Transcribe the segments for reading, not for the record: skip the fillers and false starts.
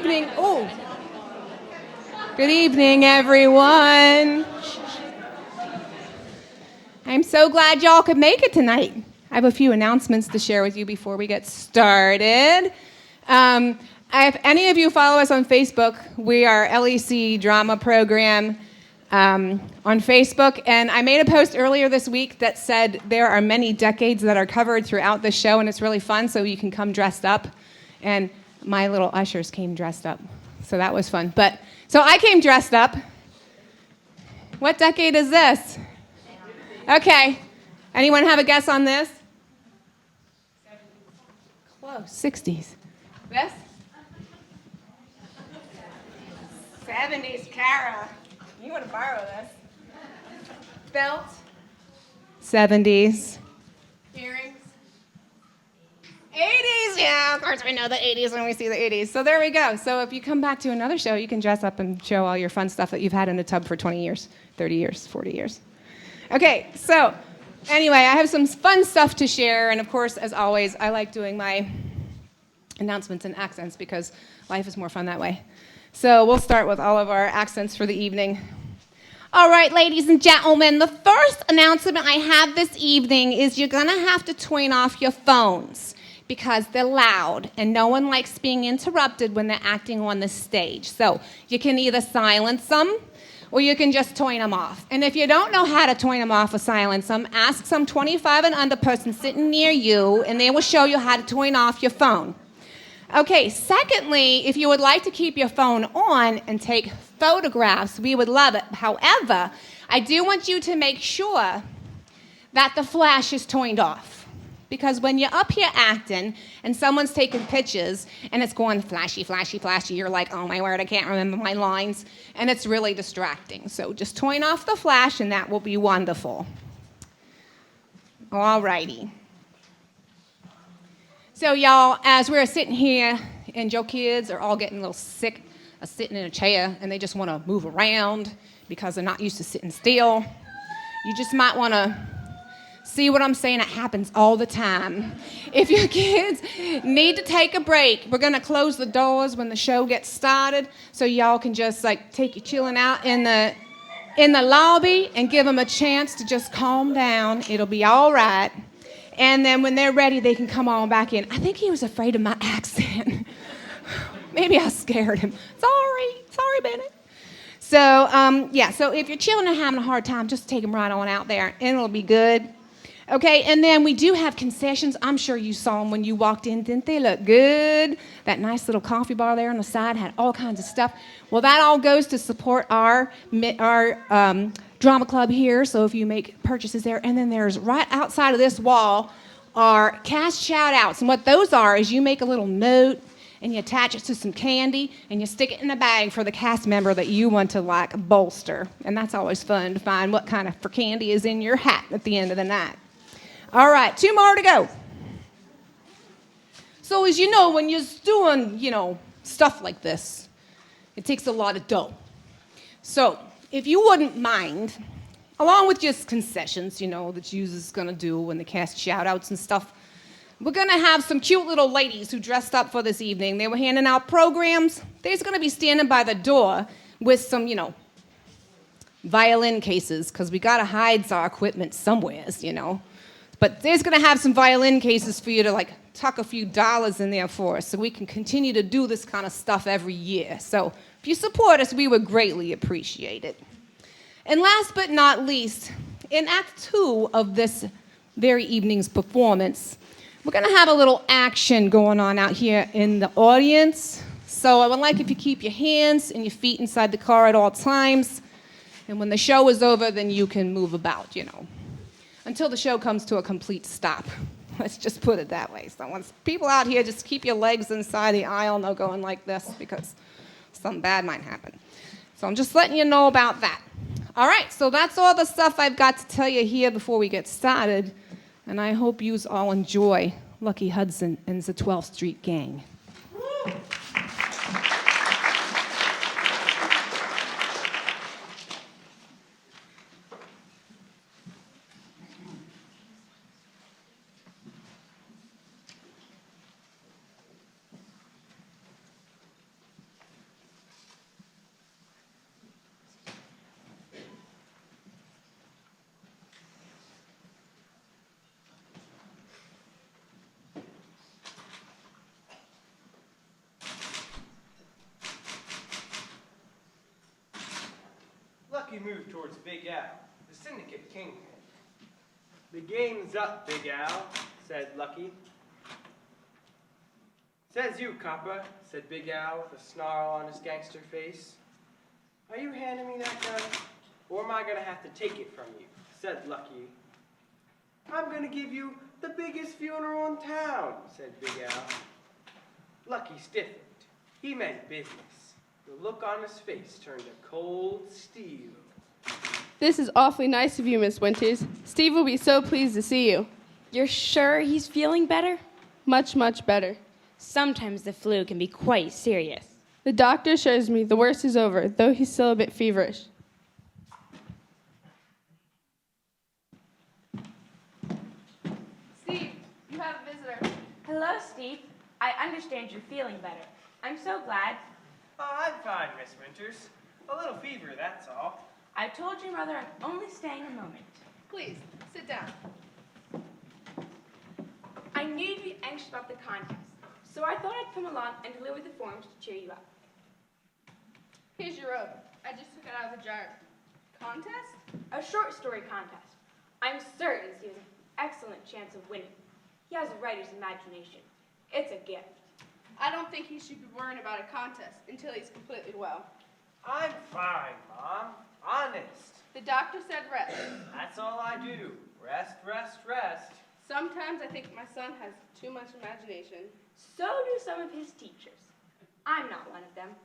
evening. Oh. Good evening, everyone. I'm so glad y'all could make it tonight. I have a few announcements to share with you before we get started. If any of you follow us on Facebook, we are LEC Drama Program on Facebook. And I made a post earlier this week that said there are many decades that are covered throughout the show, and it's really fun, so you can come dressed up. And my little ushers came dressed up, so that was fun. So I came dressed up. What decade is this? Okay. Anyone have a guess on this? Close. 60s. This? 70s, Kara. You want to borrow this. Belt? 70s. Earrings? 80s, yeah, of course we know the 80s when we see the 80s. So there we go. So if you come back to another show, you can dress up and show all your fun stuff that you've had in the tub for 20 years, 30 years, 40 years. Okay, so anyway, I have some fun stuff to share. And of course, as always, I like doing my announcements in accents because life is more fun that way. So we'll start with all of our accents for the evening. All right, ladies and gentlemen, the first announcement I have this evening is you're going to have to turn off your phones because they're loud and no one likes being interrupted when they're acting on the stage. So you can either silence them or you can just turn them off. And if you don't know how to turn them off or silence them, ask some 25 and under person sitting near you and they will show you how to turn off your phone. Okay, secondly, if you would like to keep your phone on and take photographs, we would love it. However, I do want you to make sure that the flash is turned off. Because when you're up here acting and someone's taking pictures and it's going flashy, flashy, flashy, you're like, oh my word, I can't remember my lines. And it's really distracting. So just turn off the flash and that will be wonderful. All righty. So y'all, as we're sitting here and your kids are all getting a little sick of sitting in a chair and they just want to move around because they're not used to sitting still, you just might want to see what I'm saying. It happens all the time. If your kids need to take a break, we're going to close the doors when the show gets started so y'all can just take your chilling out in the lobby and give them a chance to just calm down. It'll be all right. And then when they're ready, they can come on back in. I think he was afraid of my accent. Maybe I scared him. Sorry, Bennett. So, so if you're chilling and having a hard time, just take them right on out there, and it'll be good. Okay, and then we do have concessions. I'm sure you saw them when you walked in. Didn't they look good? That nice little coffee bar there on the side had all kinds of stuff. Well, that all goes to support our drama club here, so if you make purchases there. And then there's right outside of this wall are cast shout-outs. And what those are is you make a little note and you attach it to some candy and you stick it in a bag for the cast member that you want to bolster. And that's always fun to find what kind of for candy is in your hat at the end of the night. All right, 2 more to go. So as you know, when you're doing, stuff like this, it takes a lot of dough. So if you wouldn't mind, along with just concessions, that you is going to do when they cast shout-outs and stuff, we're going to have some cute little ladies who dressed up for this evening. They were handing out programs. They're going to be standing by the door with some, violin cases, because we got to hide our equipment somewheres, But there's going to have some violin cases for you to, tuck a few dollars in there for us so we can continue to do this kind of stuff every year. So if you support us, we would greatly appreciate it. And last but not least, in Act 2 of this very evening's performance, we're going to have a little action going on out here in the audience. So I would like if you keep your hands and your feet inside the car at all times. And when the show is over, then you can move about, until the show comes to a complete stop. Let's just put it that way. So once people out here, just keep your legs inside the aisle, no going like this because something bad might happen. So I'm just letting you know about that. All right, so that's all the stuff I've got to tell you here before we get started. And I hope you all enjoy Lucky Hudson and the 12th Street Gang. Lucky moved towards Big Al, the syndicate kingpin. "The game's up, Big Al," said Lucky. "Says you, copper," said Big Al with a snarl on his gangster face. "Are you handing me that gun, or am I going to have to take it from you?" said Lucky. "I'm going to give you the biggest funeral in town," said Big Al. Lucky stiffened. He meant business. The look on his face turned to cold steel. "This is awfully nice of you, Miss Winters. Steve will be so pleased to see you." You're sure he's feeling better? "Much, much better. Sometimes the flu can be quite serious." The doctor assures me the worst is over, though he's still a bit feverish." Steve, you have a visitor. Hello, Steve. I understand you're feeling better. I'm so glad. "Oh, I'm fine, Miss Winters. A little fever, that's all." I told your mother I'm only staying a moment. Please, sit down. I knew you'd be anxious about the contest, so I thought I'd come along and deliver the forms to cheer you up. Here's your robe. I just took it out of the jar. Contest? A short story contest. I'm certain Steve has an excellent chance of winning. He has a writer's imagination. It's a gift. I don't think he should be worrying about a contest until he's completely well. "I'm fine, Mom. Honest. The doctor said rest. That's all I do. Rest, rest, rest." Sometimes I think my son has too much imagination. So do some of his teachers. I'm not one of them.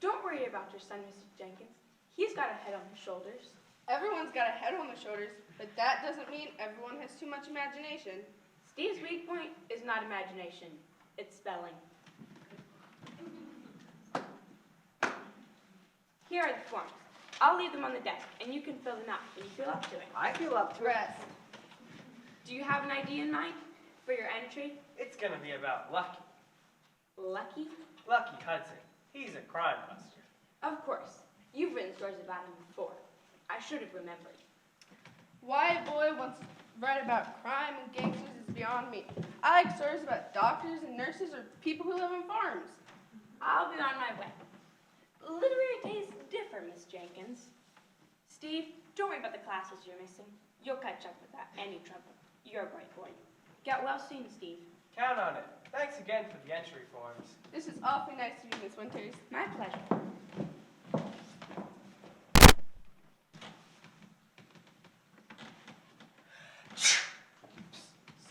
Don't worry about your son, Mr. Jenkins. He's got a head on his shoulders. Everyone's got a head on their shoulders, but that doesn't mean everyone has too much imagination. Steve's weak point is not imagination. It's spelling. Here are the forms. I'll leave them on the desk, and you can fill them out when you feel up to it. I feel up to it. Rest. Do you have an idea in mind for your entry? It's gonna be about Lucky. Lucky? Lucky Hudson. He's a crime buster. Of course. You've written stories about him before. I should have remembered. Why a boy wants to write about crime and gangsters is beyond me. I like stories about doctors and nurses or people who live on farms. I'll be on my way. Literary tastes differ, Miss Jenkins. Steve, don't worry about the classes you're missing. You'll catch up without any trouble. You're a bright boy. Get well soon, Steve. Count on it. Thanks again for the entry forms. This is awfully nice of you, Miss Winters. My pleasure.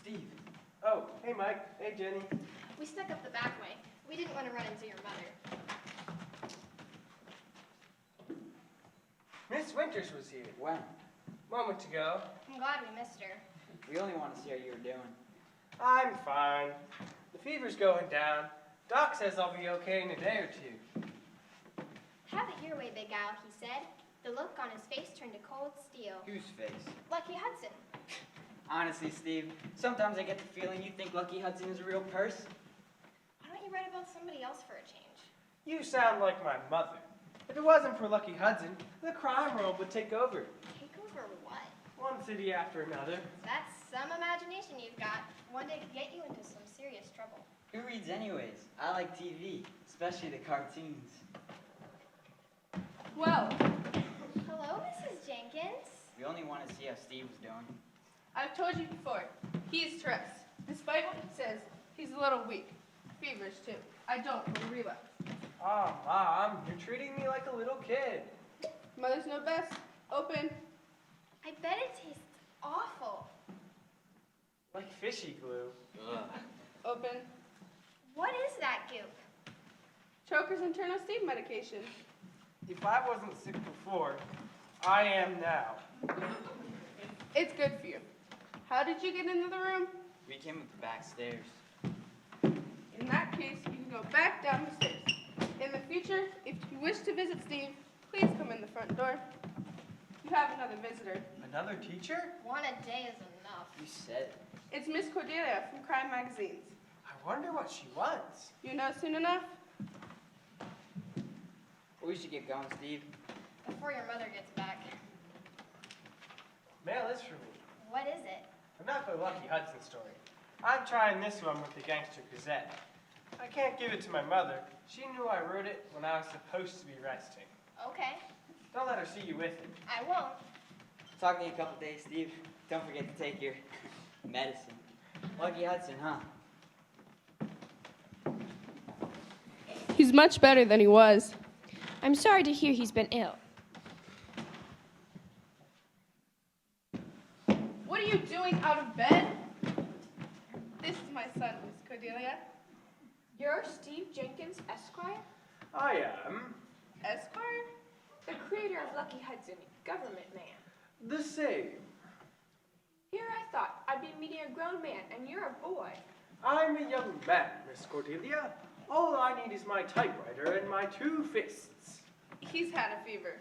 Steve. Oh, hey Mike. Hey Jenny. We stuck up the back way. We didn't want to run into your mother. Miss Winters was here. When? Moment ago. I'm glad we missed her. We only want to see how you're doing. I'm fine. The fever's going down. Doc says I'll be okay in a day or two. Have it your way, Big Al, he said. The look on his face turned to cold steel. Whose face? Lucky Hudson. Honestly, Steve, sometimes I get the feeling you think Lucky Hudson is a real person. Why don't you write about somebody else for a change? You sound like my mother. If it wasn't for Lucky Hudson, the crime world would take over. Take over what? One city after another. That's some imagination you've got. One day could get you into some serious trouble. Who reads anyways? I like TV, especially the cartoons. Well, Hello, Mrs. Jenkins. We only want to see how Steve was doing. I've told you before, he is stressed. Despite what he says, he's a little weak. Feverish, too. I don't want to relapse. Oh, Mom, you're treating me like a little kid. Mothers know best. Open. I bet it tastes awful. Like fishy glue. Ugh. Open. What is that goop? Choker's internal Steve medication. If I wasn't sick before, I am now. It's good for you. How did you get into the room? We came up the back stairs. In that case, you can go back down the stairs. In the future, if you wish to visit Steve, please come in the front door. You have another visitor. Another teacher? One a day is enough. You said it. It's Miss Cordelia from Crime Magazines. I wonder what she wants. You know soon enough? We should get going, Steve. Before your mother gets back. Mail is for me. What is it? Another Lucky Hudson story. I'm trying this one with the Gangster Gazette. I can't give it to my mother. She knew I wrote it when I was supposed to be resting. Okay. Don't let her see you with him. I won't. Talk to you in a couple days, Steve. Don't forget to take your medicine. Lucky Hudson, huh? He's much better than he was. I'm sorry to hear he's been ill. What are you doing out of bed? This is my son, Miss Cordelia. You're Steve Jenkins, Esquire? I am Esquire? The creator of Lucky Hudson, government man. the same. Here I thought I'd be meeting a grown man, and you're a boy. I'm a young man, Miss Cordelia. All I need is my typewriter and my 2 fists. He's had a fever.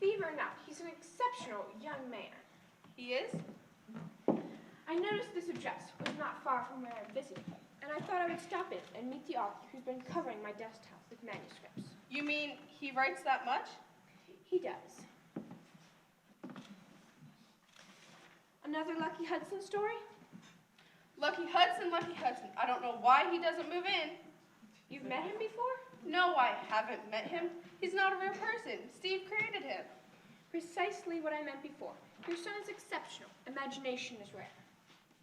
Fever now, he's an exceptional young man. He is? I noticed this address was not far from where I'm visiting, and I thought I would stop in and meet the author who's been covering my desktop with manuscripts. You mean he writes that much? He does. Another Lucky Hudson story? Lucky Hudson, Lucky Hudson. I don't know why he doesn't move in. You've met him before? No, I haven't met him. He's not a real person. Steve created him. Precisely what I meant before. Your son is exceptional. Imagination is rare.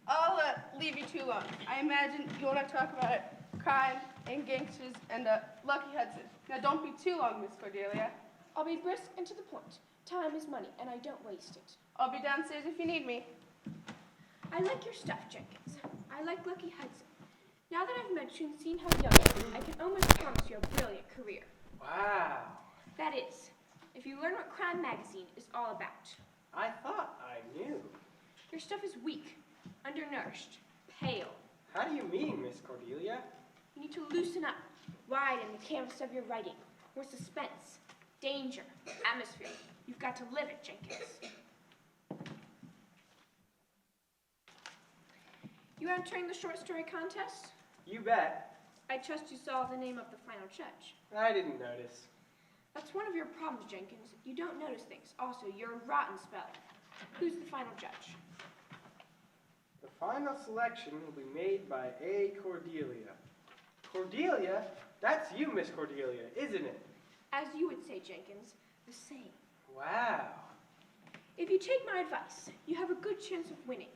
I'll leave you too long. I imagine you want to talk about it. Crime and gangsters and Lucky Hudson. Now don't be too long, Miss Cordelia. I'll be brisk and to the point. Time is money, and I don't waste it. I'll be downstairs if you need me. I like your stuff, Jenkins. I like Lucky Hudson. Now that I've met you and seen how young you are, I can almost promise you a brilliant career. Wow. That is, if you learn what Crime Magazine is all about. I thought I knew. Your stuff is weak, undernourished, pale. How do you mean, Miss Cordelia? You need to loosen up, widen the canvas of your writing. More suspense, danger, atmosphere. You've got to live it, Jenkins. You entering the short story contest? You bet. I trust you saw the name of the final judge. I didn't notice. That's one of your problems, Jenkins. You don't notice things. Also, you're a rotten speller. Who's the final judge? The final selection will be made by A. Cordelia. Cordelia? That's you, Miss Cordelia, isn't it? As you would say, Jenkins, the same. Wow. If you take my advice, you have a good chance of winning.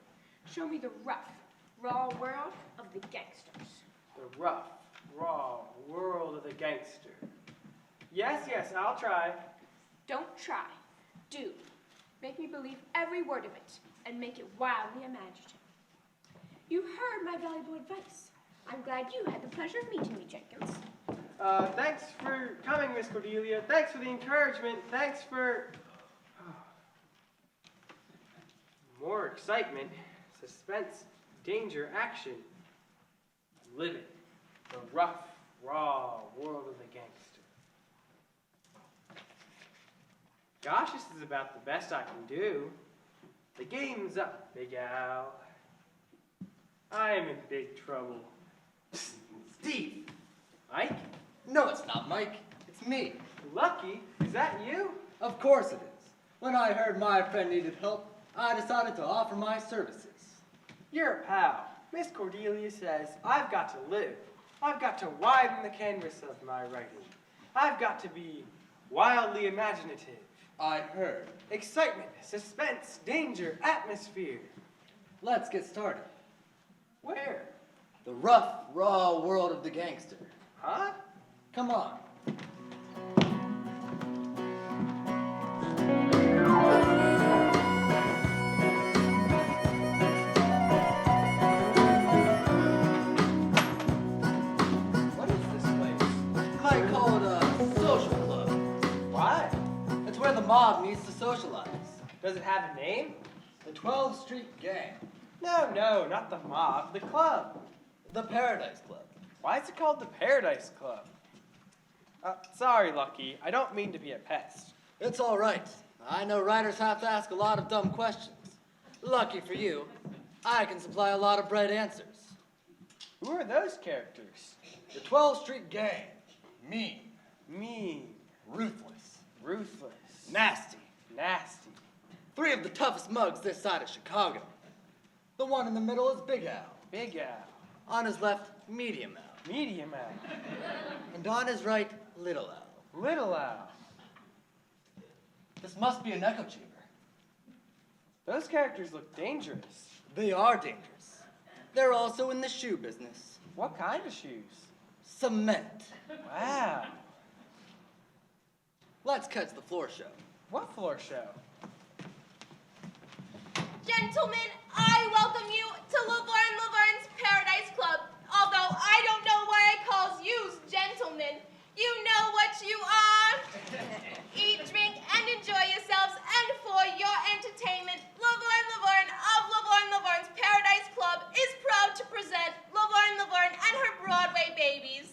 Show me the rough, raw world of the gangsters. The rough, raw world of the gangster. Yes, I'll try. Don't try. Do. Make me believe every word of it, and make it wildly imaginative. You heard my valuable advice. I'm glad you had the pleasure of meeting me, Jenkins. Thanks for coming, Miss Cordelia. Thanks for the encouragement. Thanks for... more excitement, suspense, danger, action. Live it. The rough, raw world of the gangster. Gosh, this is about the best I can do. The game's up, Big Al. I am in big trouble. Steve! Mike? No, it's not Mike. It's me. Lucky? Is that you? Of course it is. When I heard my friend needed help, I decided to offer my services. You're a pal. Miss Cordelia says I've got to live. I've got to widen the canvas of my writing. I've got to be wildly imaginative. I heard. Excitement, suspense, danger, atmosphere. Let's get started. Where? The rough, raw world of the gangster. Huh? Come on. What is this place? You might call it a social club. Why? It's where the mob meets to socialize. Does it have a name? The 12th Street Gang. No, not the mob, the club. The Paradise Club. Why is it called the Paradise Club? Sorry, Lucky. I don't mean to be a pest. It's all right. I know writers have to ask a lot of dumb questions. Lucky for you, I can supply a lot of bright answers. Who are those characters? The 12th Street Gang. Mean. Mean, Ruthless. ruthless, Nasty. nasty. 3 of the toughest mugs this side of Chicago. The one in the middle is Big Al. Big Al, On his left, Medium Al. Medium Al, And on his right, Little Al. Little Al. must be an echo chamber. Those characters look dangerous. They are dangerous. They're also in the shoe business. What kind of shoes? Cement. Wow. Let's catch the floor show. What floor show? Gentlemen, I welcome you to Laverne's Paradise Club. Although I don't know why I calls yous gentlemen. You know what you are. Eat, drink, and enjoy yourselves. And for your entertainment, Laverne of Laverne's Paradise Club is proud to present Laverne and her Broadway babies.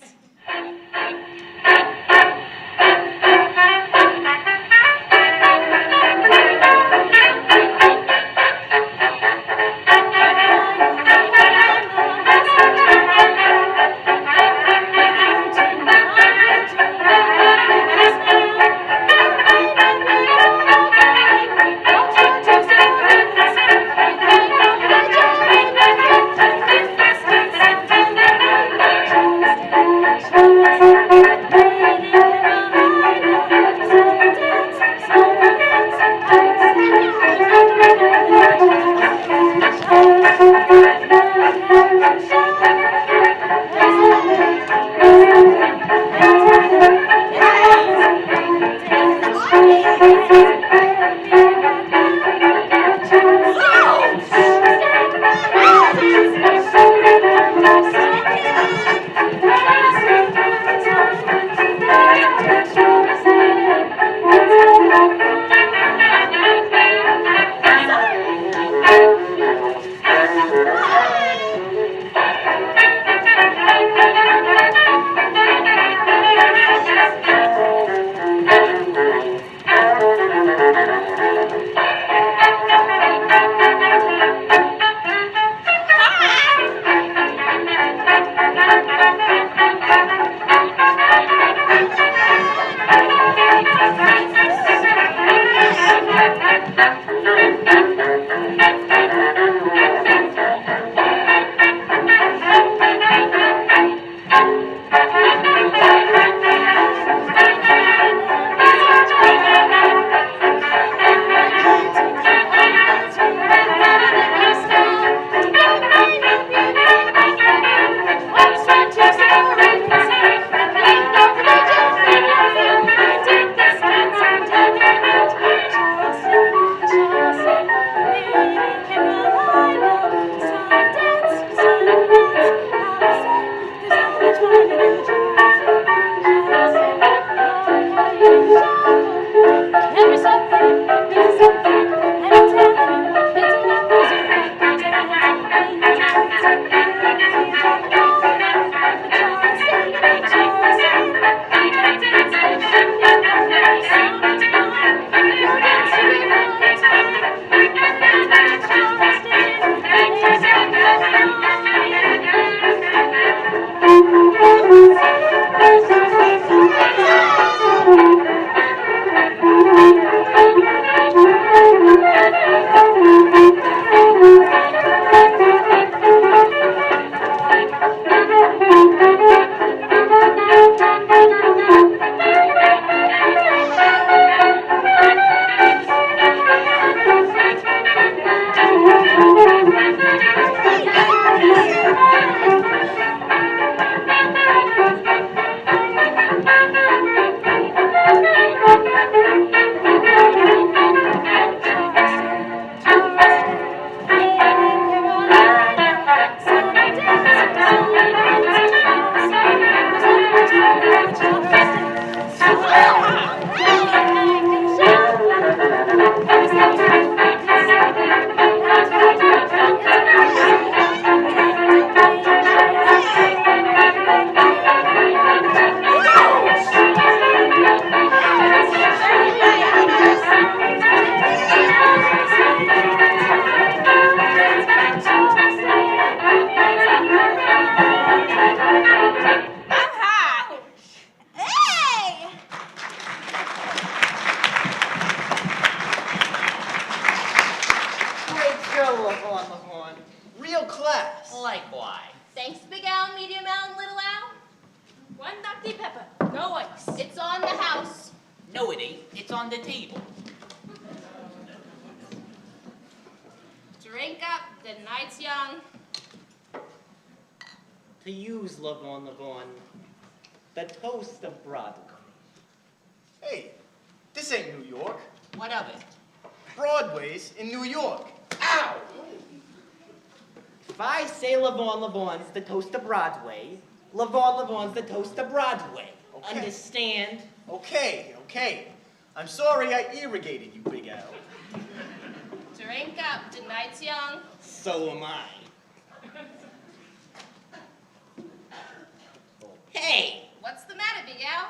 Likewise. Thanks, Big Al, Medium Al, and Little Al. One Dr. Pepper, no ice. It's on the house. No, it ain't. It's on the table. The night's young. To use Lavon, the toast of Broadway. Hey, this ain't New York. What of it? Broadway's in New York. Ow! If I say Lavon's the toast of Broadway, Lavon's the toast of Broadway. Okay. Understand? Okay. I'm sorry I irrigated you, Big Al. Drink up, the night's young. So am I. Hey! What's the matter, Big Al?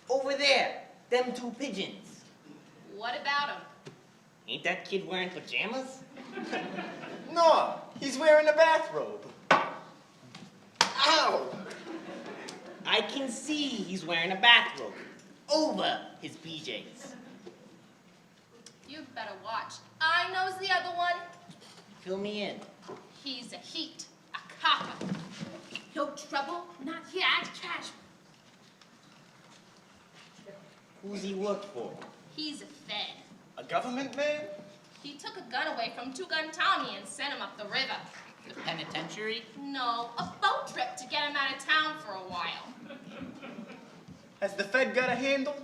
Over there, them two pigeons. What about him? Ain't that kid wearing pajamas? No, he's wearing a bathrobe. Ow! I can see he's wearing a bathrobe over his PJs. You better watch. I knows the other one. Fill me in. He's a heat, a copper. No trouble, not here, I'd catch. Who's he work for? He's a fed. A government man? He took a gun away from Two-Gun Tommy and sent him up the river. The penitentiary? No, a boat trip to get him out of town for a while. Has the Fed got a handle?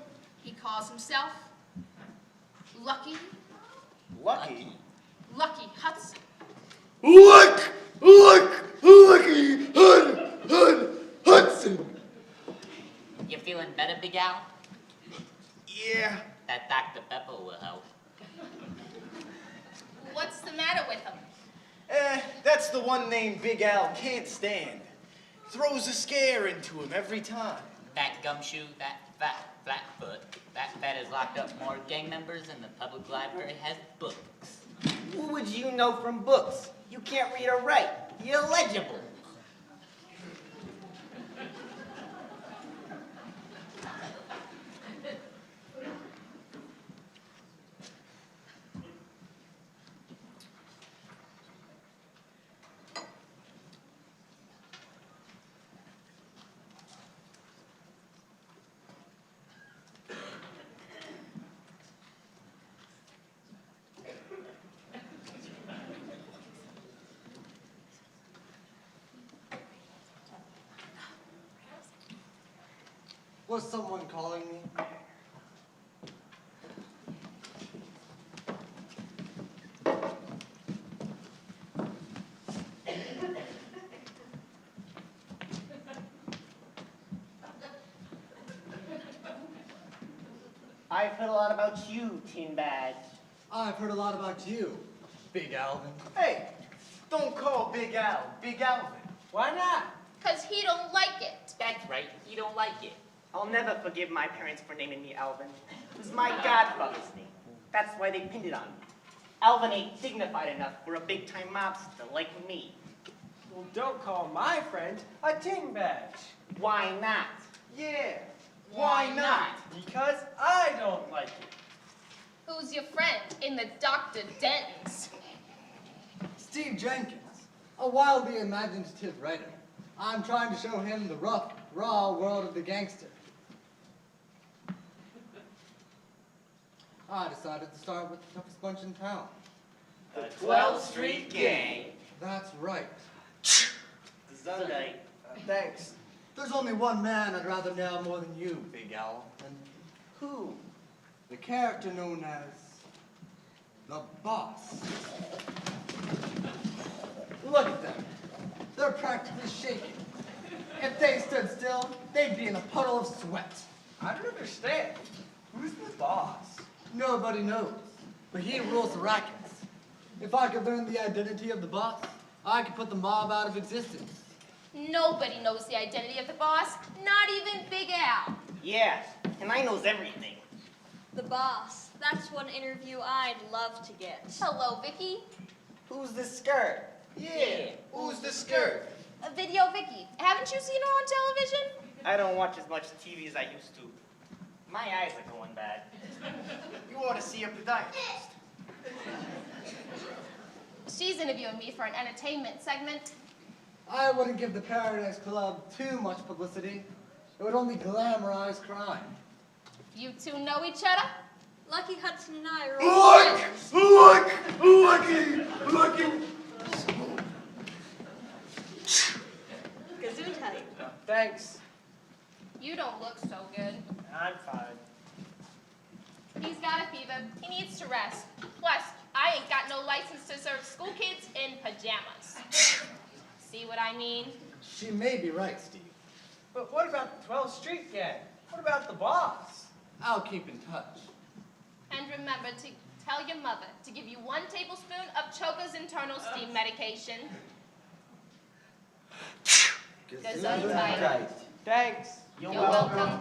He calls himself Lucky Lucky? Hudson. Lucky Hudson. You feeling better, Big Al? Yeah. That Dr. Pepper will help. What's the matter with him? That's the one name Big Al can't stand. Throws a scare into him every time. That gumshoe, that fat flatfoot, that fat has locked up more gang members than the public library has books. What would you know from books? You can't read or write. You're illegible. Was someone calling me? I've heard a lot about you, Tin Badge. I've heard a lot about you, Big Alvin. Hey, don't call Big Al Big Alvin. Why not? 'Cause he don't like it. That's right, you don't like it. I'll never forgive my parents for naming me Alvin. It was my godfather's name. That's why they pinned it on me. Alvin ain't dignified enough for a big-time mobster like me. Well, don't call my friend a tin badge. Why not? Yeah. Why not? Because I don't like it. Who's your friend in the Dr. Dentons? Steve Jenkins, a wildly imaginative writer. I'm trying to show him the rough, raw world of the gangster. I decided to start with the toughest bunch in town. The 12th Street Gang. That's right. Sunday. Thanks. There's only one man I'd rather nail more than you, Big Al. And Who? the character known as the Boss. Look at them. They're practically shaking. If they stood still, they'd be in a puddle of sweat. I don't understand. Who's the boss? Nobody knows, but he rules the rackets. If I could learn the identity of the boss, I could put the mob out of existence. Nobody knows the identity of the boss, not even Big Al. Yeah, and I knows everything. The boss. That's one interview I'd love to get. Hello, Vicky. Who's the skirt? Yeah. Who's the skirt? Video Vicky. Haven't you seen her on television? I don't watch as much TV as I used to. My eyes are going bad. You ought to see a podiatrist. She's interviewing me for an entertainment segment. I wouldn't give the Paradise Club too much publicity. It would only glamorize crime. You two know each other? Lucky Hudson and I are old friends. Lucky. Thanks. You don't look so good. I'm fine. He's got a fever. He needs to rest. Plus, I ain't got no license to serve school kids in pajamas. See what I mean? She may be right, Steve. But what about the 12th Street gang? What about the boss? I'll keep in touch. And remember to tell your mother to give you 1 tablespoon of Choka's internal steam medication. Gesundheit. Thanks. You're welcome.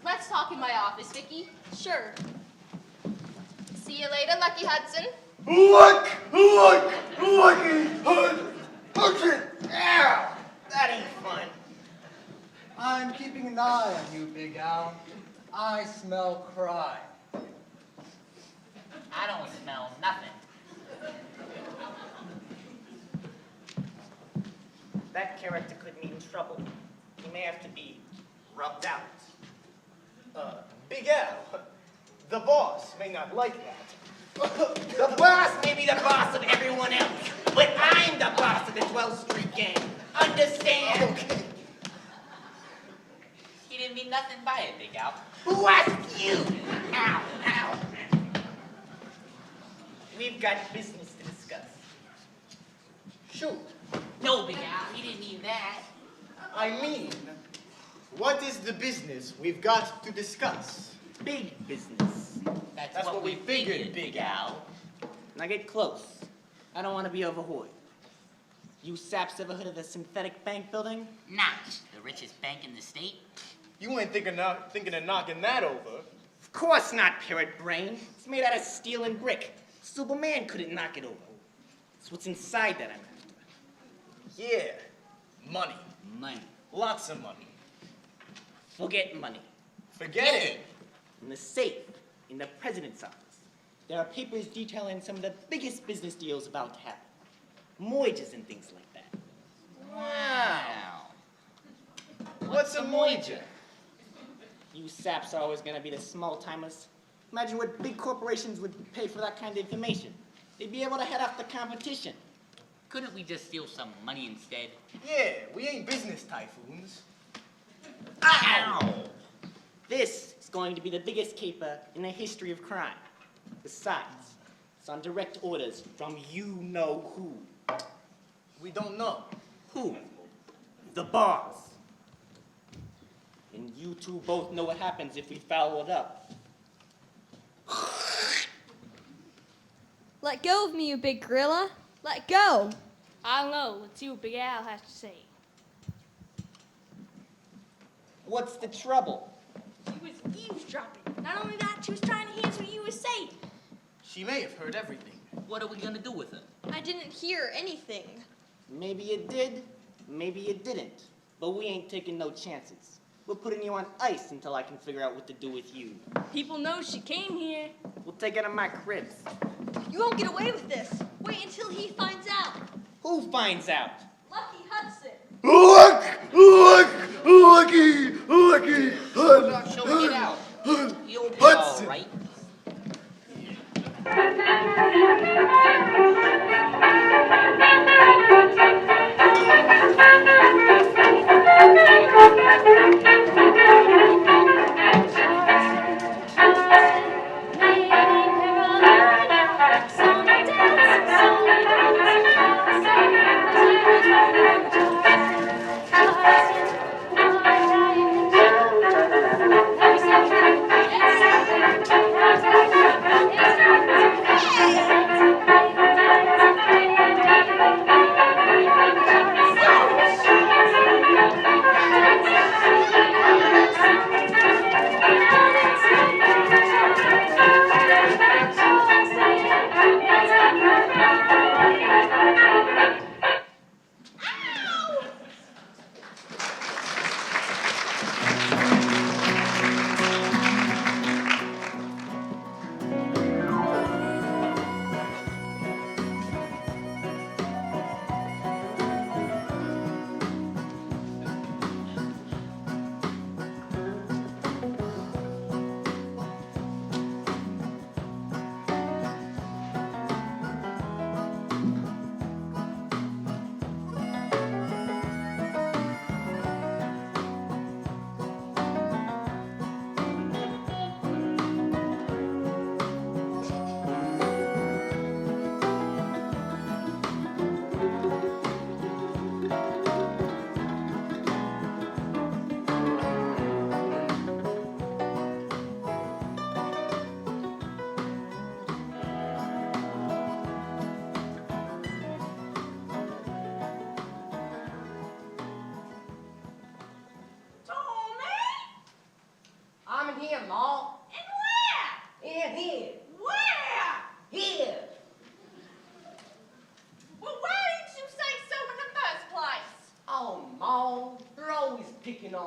Let's talk in my office, Vicky. Sure. See you later, Lucky Hudson. Lucky Hudson. Ow! That ain't fun. I'm keeping an eye on you, Big Al. I smell crime. I don't smell nothing. That character could be in trouble. He may have to be rubbed out. Big Al, the boss may not like that. The boss may be the boss of everyone else, but I'm the boss of the 12th Street gang. Understand? Okay. He didn't mean nothing by it, Big Al. Who asked you? Ow, ow. We've got business to discuss. Shoot. No, Big Al, he didn't mean that. I mean, what is the business we've got to discuss? Big business. That's what we figured, Big Al. Now get close. I don't want to be overheard. You saps ever heard of the synthetic bank building? Nah, the richest bank in the state. You ain't thinking of knocking that over. Of course not, parrot brain. It's made out of steel and brick. Superman couldn't knock it over. It's what's inside that I'm after. Yeah, money. Money. Lots of money. Forget money. Forget it. In the safe, in the president's office, there are papers detailing some of the biggest business deals about to happen. Mortgages and things like that. Wow. What's a mortgage? You saps are always gonna be the small timers. Imagine what big corporations would pay for that kind of information. They'd be able to head off the competition. Couldn't we just steal some money instead? Yeah, we ain't business typhoons. Ow! This is going to be the biggest caper in the history of crime. Besides, it's on direct orders from you-know-who. We don't know. Who? The boss. And you two both know what happens if we foul it up. Let go of me, you big gorilla. Let go. I don't know. Let's see what Big Al has to say. What's the trouble? She was eavesdropping. Not only that, she was trying to hear what you were saying. She may have heard everything. What are we gonna do with her? I didn't hear anything. Maybe you did, maybe you didn't. But we ain't taking no chances. We're putting you on ice until I can figure out what to do with you. People know she came here. We'll take her to my cribs. You won't get away with this. Wait until he finds out. Who finds out? Lucky Hudson. Lucky Hudson. She'll get out. You'll be Hudson. all right. Yes.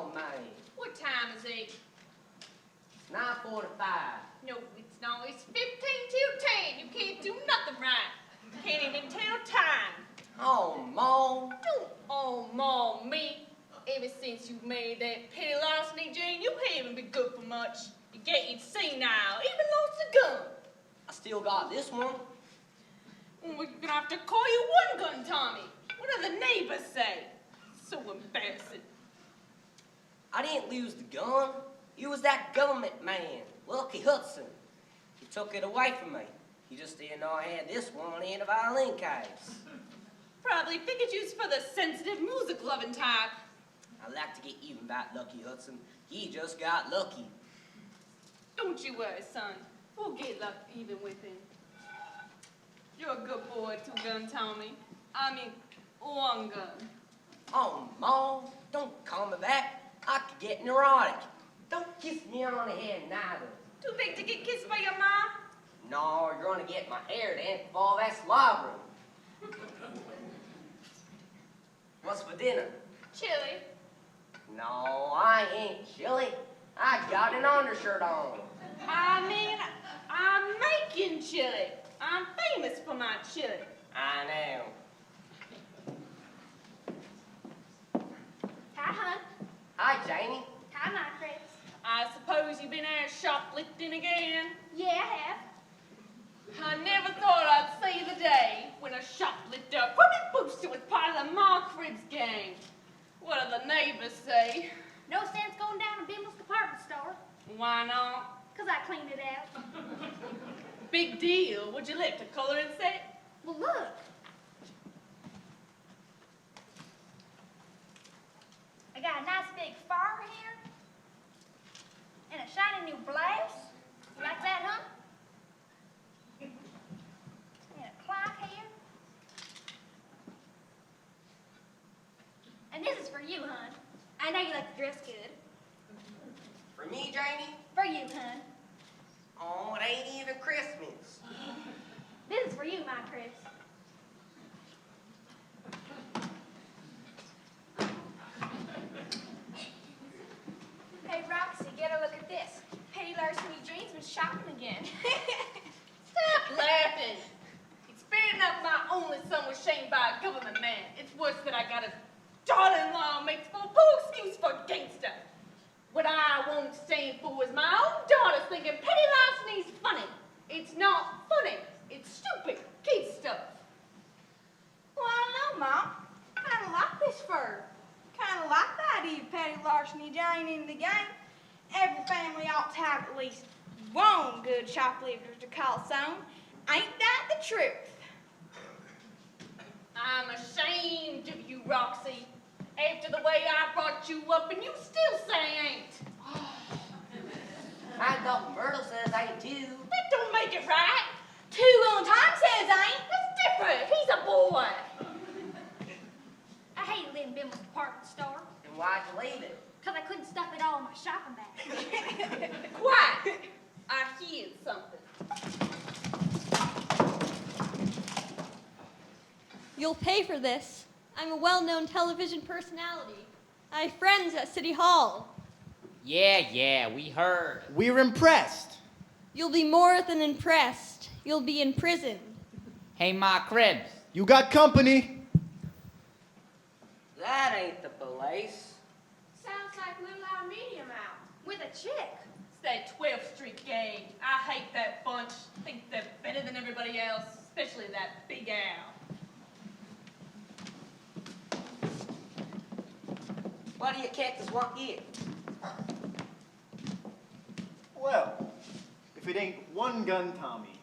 on, man. What time is it? 9:45. No, it's not. It's 15 till 10. You can't do nothing right. Can't even tell time. Oh, Mom. Don't oh me. Ever since you made that Petty-Larceny Jane, you haven't been good for much. You getting senile, even lost a gun. I still got this one. Well, we're gonna have to call you one-gun Tommy. What do the neighbors say? So embarrassing. I didn't lose the gun. It was that government man, Lucky Hudson. He took it away from me. He just didn't know I had this one in a violin case. Probably figured you was for the sensitive music-loving type. I like to get even about Lucky Hudson. He just got lucky. Don't you worry, son. We'll get even with him. You're a good boy, two-gun Tommy. I mean, one gun. Oh, Mom, don't call me back. I could get neurotic. Don't kiss me on the head, neither. Too big to get kissed by your mom? No, you're gonna get my hair danced for all that slobbering. What's for dinner? Chili. No, I ain't chilly. I got an undershirt on. I mean, I'm making chili. I'm famous for my chili. I know. Hi, hon. Hi, Janie. Hi, my Chris. I suppose you've been out shoplifting again? Yeah, I have. I never thought I'd see the day when a shoplifter probably booster was part of the Ma Cribs gang. What do the neighbors say? No sense going down to Bimble's department store. Why not? 'Cause I cleaned it out. Big deal. Would you like to color and set? Well, look. I got a nice big farm here. And a shiny new blouse. You like that, huh? And a clock here. And this is for you, hon. I know you like to dress good. For me, Janie? For you, hon. Oh, it ain't even Christmas. This is for you, my Chris. Hey, Roxy, get a look at this. Petty-Larceny Jane's been shopping again. Stop laughing. It's bad enough my only son was shamed by a government man. It's worse that I got his daughter-in-law makes for a poor excuse for a gangster. What I won't stand for is my own daughter thinking Petty-Larceny's funny. It's not funny. It's stupid kid stuff. Well, I don't know, Mom. Kind of like this fur. Kind of like the idea of Petty-Larceny Jane in the gang. Every family ought to have at least one good shoplifter to call its own. Ain't that the truth? I'm ashamed of you, Roxy. After the way I brought you up, and you still say ain't. My Dog Myrtle says ain't too. That don't make it right. Two on time says ain't. That's different. He's a boy. I hate leaving Bimble's department store. And why'd you leave it? 'Cause I couldn't stuff it all in my shopping bag. Quiet. I hear something. You'll pay for this. I'm a well-known television personality. I have friends at City Hall. Yeah, we heard. We're impressed. You'll be more than impressed. You'll be imprisoned. Hey, Ma Cribs. You got company. That ain't the police. Sounds like Little Our Medium out. With a chick. It's that 12th Street gang. I hate that bunch. Think they're better than everybody else, especially that Big Al. What do you cactus want here? Well, if it ain't one gun Tommy.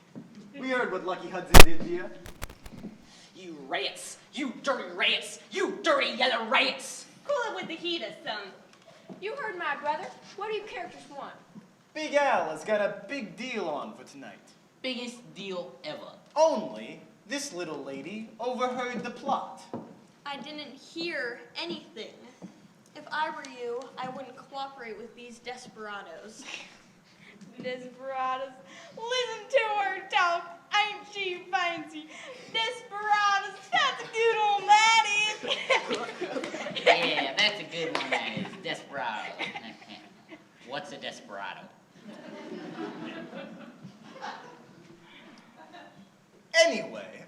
We heard what Lucky Hudson did to you. You rats! You dirty rats! You dirty yellow rats! Cool it with the heater, son. You heard my brother. What do you characters want? Big Al has got a big deal on for tonight. Biggest deal ever. Only this little lady overheard the plot. I didn't hear anything. If I were you, I wouldn't cooperate with these desperados. Desperados. Listen to her talk. Ain't she fancy? Desperados. That's a good one, that is. Yeah, that's a good one, that is. Desperado. Anyway,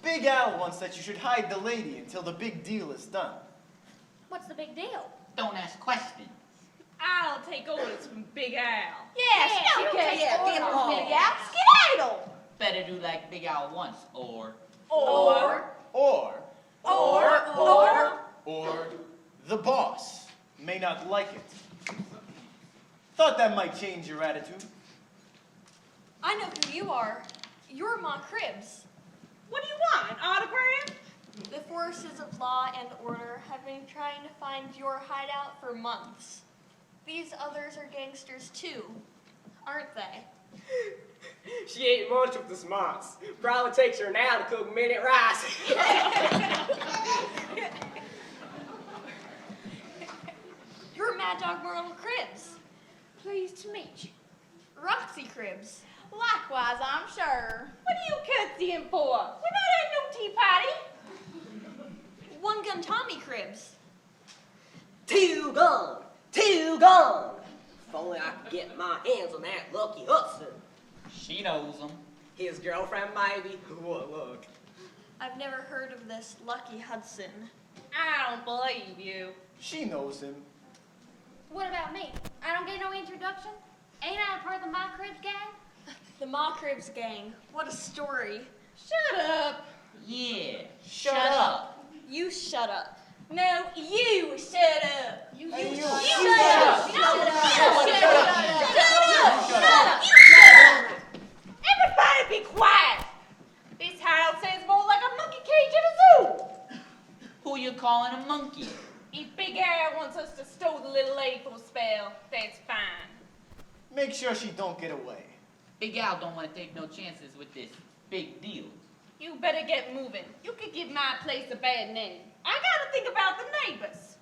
Big Al wants that you should hide the lady until the big deal is done. What's the big deal? Don't ask questions. I'll take orders from Big Al. Yeah, she don't okay, take orders get from on. Big Al. Skedaddle. Better do like Big Al once, or The boss may not like it. Thought that might change your attitude. I know who you are. You're Ma Cribs. What do you want, an autograph? The forces of law and order have been trying to find your hideout for months. These others are gangsters too, aren't they? She ain't much with the smarts. Probably takes her an hour to cook minute rice. You're Mad Dog Myrtle Cribs. Pleased to meet you. Roxy Cribs. Likewise, I'm sure. What are you curtsying for? We're not at no tea party. One Gun Tommy Cribs. Two gun. If only I could get my hands on that lucky Hudson. she knows him. His girlfriend, maybe. What look? I've never heard of this Lucky Hudson. I don't believe you. She knows him. What about me? I don't get no introduction? Ain't I a part of the My Cribs gang? The Ma Cribs gang. What a story. Shut up. Yeah, shut up. You shut up. No, you shut up. Hey, you. Shut up. Everybody be quiet. This house is more like a monkey cage at a zoo. Who you calling a monkey? If Big Al wants us to stow the little lady for a spell, that's fine. Make sure she don't get away. Big Al don't want to take no chances with this big deal. You better get moving. You could give my place a bad name. I gotta think about the neighbors.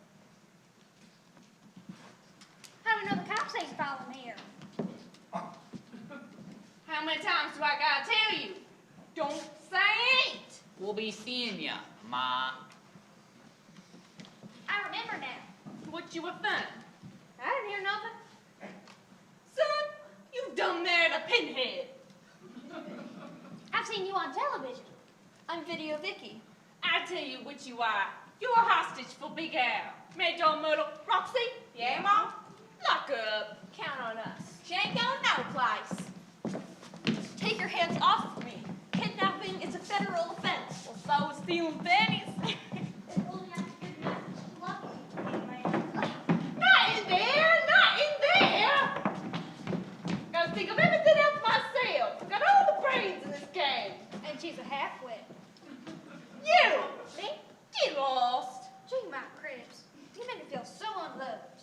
How do we know the cops ain't following here? How many times do I gotta tell you? Don't say ain't. We'll be seeing ya, Ma. I remember now. What you were fun? I didn't hear nothing. Son, you've done married a pinhead. I've seen you on television. I'm Video Vicky. I tell you what you are. You're a hostage for Big Al. Mad Dog Myrtle. Roxy? Yeah, Mom? Lock her up. Count on us. She ain't going no place. Take your hands off of me. Kidnapping is a federal offense. Well, so is stealing pennies. Not in there. Gotta think of everything else myself. Got all the brains in this game. And she's a half-wit. You! Me? Get lost. Gee, My Cribs. You made me feel so unloved.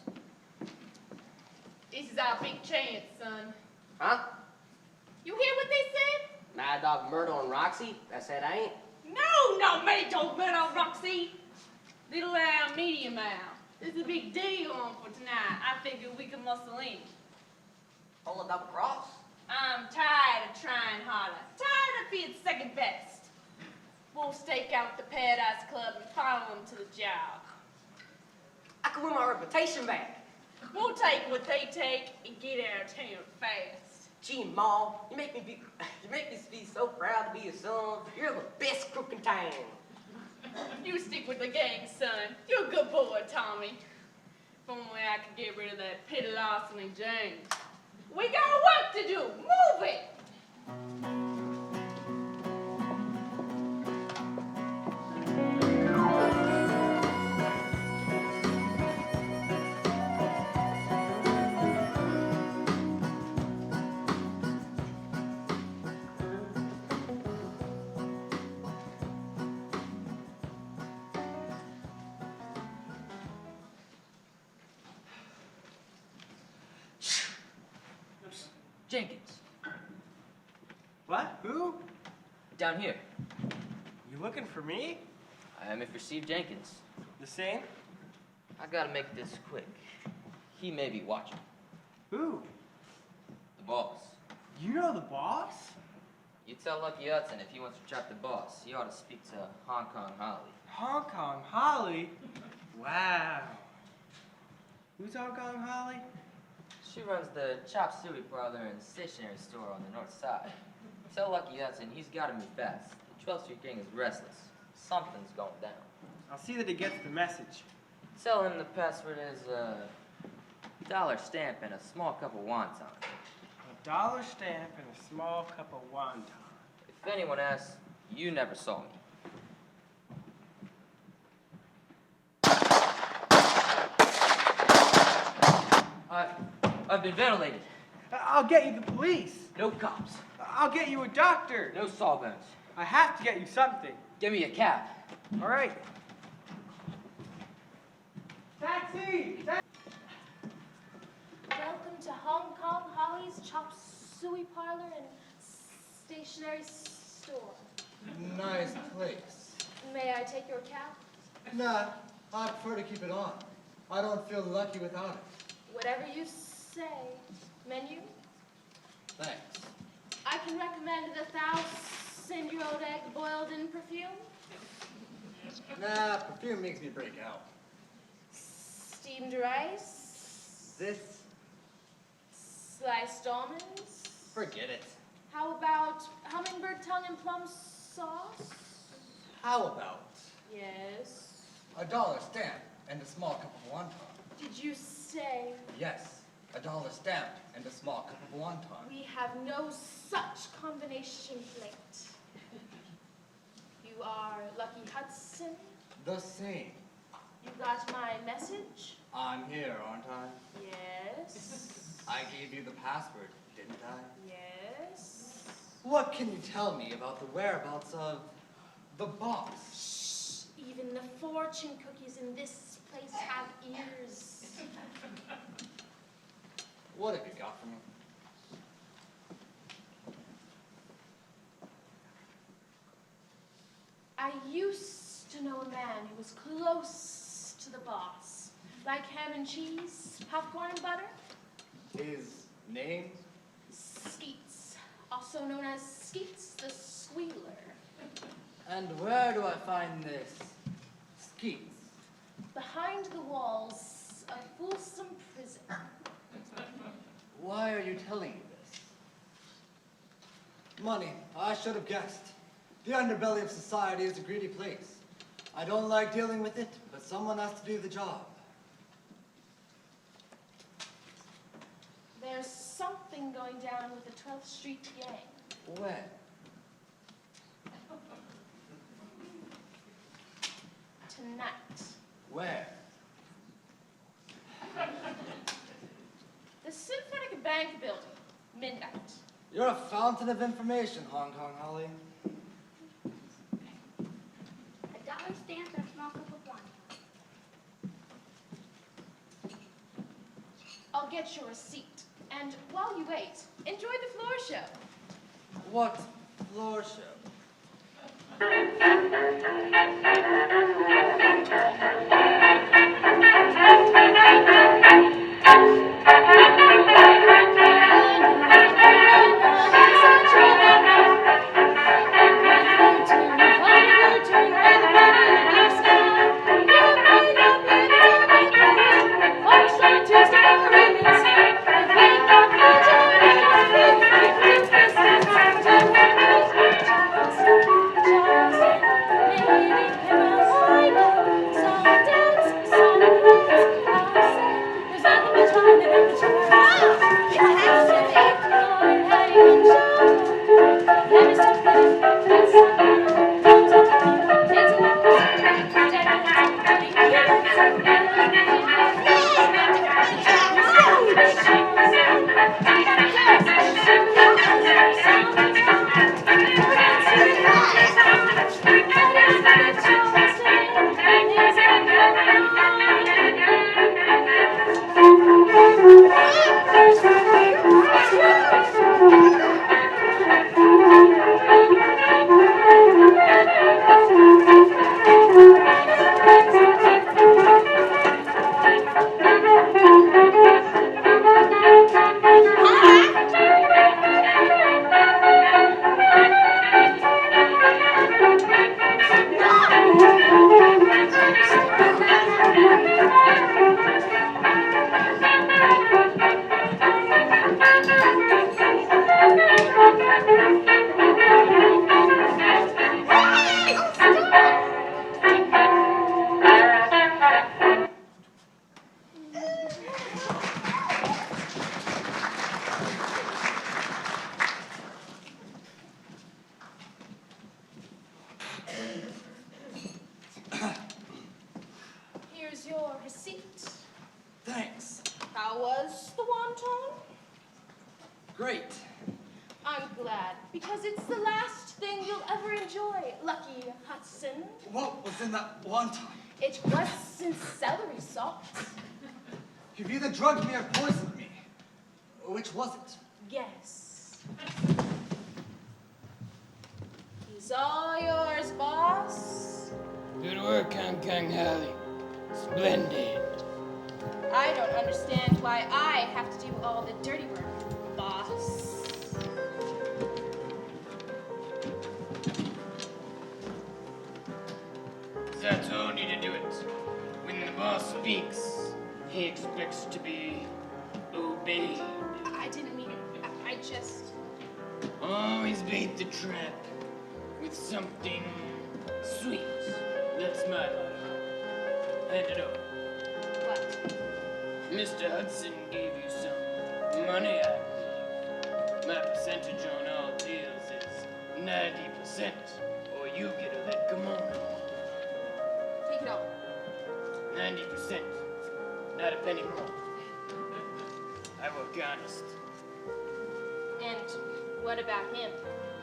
This is our big chance, son. Huh? You hear what they said? Mad Dog Myrtle and Roxy? That said I ain't. No, Mad Dog Myrtle, Roxy. Little Al, medium Al. There's a big deal on for tonight. I figured we could muscle in. Pull a double cross? I'm tired of trying harder. Tired of being second best. We'll stake out the Paradise Club and follow them to the job. I can win my reputation back. We'll take what they take and get out of town fast. Gee, Ma, you make me be so proud to be your son. You're the best crook in town. You stick with the gang, son. You're a good boy, Tommy. If only I could get rid of that Petty-Larceny Jane. We got work to do. Move it. Jenkins. What? Who? Down here. You looking for me? I am Mr. Steve Jenkins. The same? I gotta make this quick. He may be watching. Who? The boss. You know the boss? You tell Lucky Hudson if he wants to trap the boss, he ought to speak to Hong Kong Holly. Hong Kong Holly? Wow. Who's Hong Kong Holly? She runs the chop suey parlor and stationery store on the north side. Tell Lucky Hudson he's gotta move fast. The 12th Street gang is restless. Something's going down. I'll see that he gets the message. Tell him the password is a dollar stamp and a small cup of wonton. A dollar stamp and a small cup of wonton. If anyone asks, you never saw me. I've been ventilated. I'll get you the police. No cops. I'll get you a doctor. No sawbones. I have to get you something. Give me a cab. All right. Taxi! Welcome to Hong Kong Holly's Chop Suey Parlor and Stationery Store. Nice place. May I take your cab? Nah, I prefer to keep it on. I don't feel lucky without it. Whatever you say. Menu? Thanks. I can recommend the 1,000-year-old egg boiled in perfume. Nah, perfume makes me break out. Steamed rice. This? Sliced almonds. Forget it. How about hummingbird tongue and plum sauce? How about Yes. a dollar stamp and a small cup of wonton? Did you say? Yes, a dollar stamp and a small cup of wonton. We have no such combination plate. You are Lucky Hudson. The same. You got my message? I'm here, aren't I? Yes. I gave you the password, didn't I? Yes. What can you tell me about the whereabouts of the boss? Shh. Even the fortune cookies in this place have ears. What have you got for me? I used to know a man who was close to the boss. Like ham and cheese, popcorn and butter. His name? Skeets, also known as Skeets the Squealer. And where do I find this Skeets? Behind the walls of Folsom Prison. Why are you telling me this? Money, I should have guessed. The underbelly of society is a greedy place. I don't like dealing with it, but someone has to do the job. There's something going down with the 12th Street gang. When? Tonight. Where? The Symphonic Bank building. Midnight. You're a fountain of information, Hong Kong Holly. A dollar stamp and a small cup of wine. I'll get your receipt. And while you wait, enjoy the floor show. What floor show? It's receipt. Thanks. How was the wonton? Great. I'm glad, because it's the last thing you'll ever enjoy, Lucky Hudson. What was in that wonton? It was some celery salt. You've either drugged me or poisoned me. Which was it? Guess. He's all yours, boss. Good work, Kang Kang Halley. Splendid. I don't understand why I have to do all the dirty work, boss. That's all need to do it. When the boss speaks, he expects to be obeyed. I didn't mean it. I just... Always bait the trap with something sweet. That's my motto. Hand it over. What? Mr. Hudson gave you some money, I believe. My percentage on all deals is 90%, or you get a lit kimono. Take it all. 90%. Not a penny more. I work honest. And what about him?